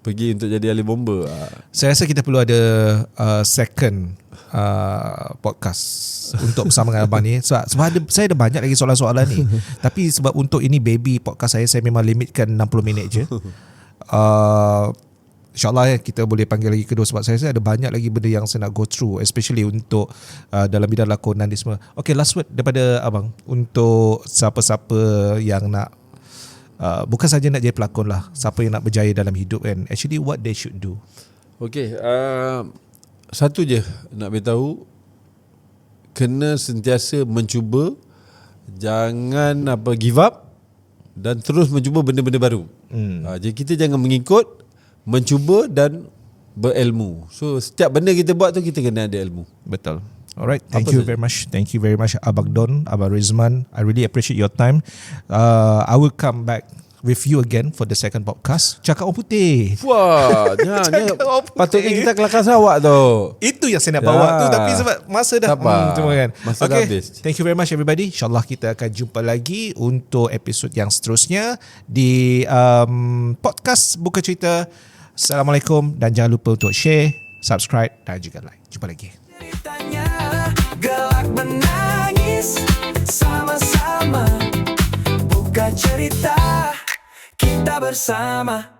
S1: pergi untuk jadi ahli bomba.
S3: Saya rasa kita perlu ada second podcast untuk bersama dengan abang ni. Sebab saya ada banyak lagi soalan-soalan ni. Tapi sebab untuk ini baby podcast saya memang limitkan 60 minit je. InsyaAllah kita boleh panggil lagi kedua sebab saya rasa ada banyak lagi benda yang saya nak go through, especially untuk dalam bidang lakonan ni semua. Okay, last word daripada abang untuk siapa-siapa yang nak bukan saja nak jadi pelakon lah, siapa yang nak berjaya dalam hidup kan, actually what they should do.
S1: Okay, satu je nak beritahu, kena sentiasa mencuba, jangan give up dan terus mencuba benda-benda baru. Jadi kita jangan mengikut, mencuba dan berilmu. So setiap benda kita buat tu kita kena ada ilmu.
S3: Betul. Alright, thank you very much. Thank you very much Abang Don, Abang Rizman. I really appreciate your time. I will come back with you again for the second podcast. Cakap orang putih.
S1: Wah, patutnya kita kelakar Sarawak tu.
S3: Itu yang saya nak bawa tu, tapi sebab masa dah cuma kan.
S1: Masa dah habis.
S3: Thank you very much everybody. InsyaAllah kita akan jumpa lagi untuk episod yang seterusnya di podcast Buka Cerita. Assalamualaikum dan jangan lupa untuk share, subscribe dan juga like. Jumpa lagi.
S2: Ceritanya gelak menangis sama-sama. Buka cerita kita bersama.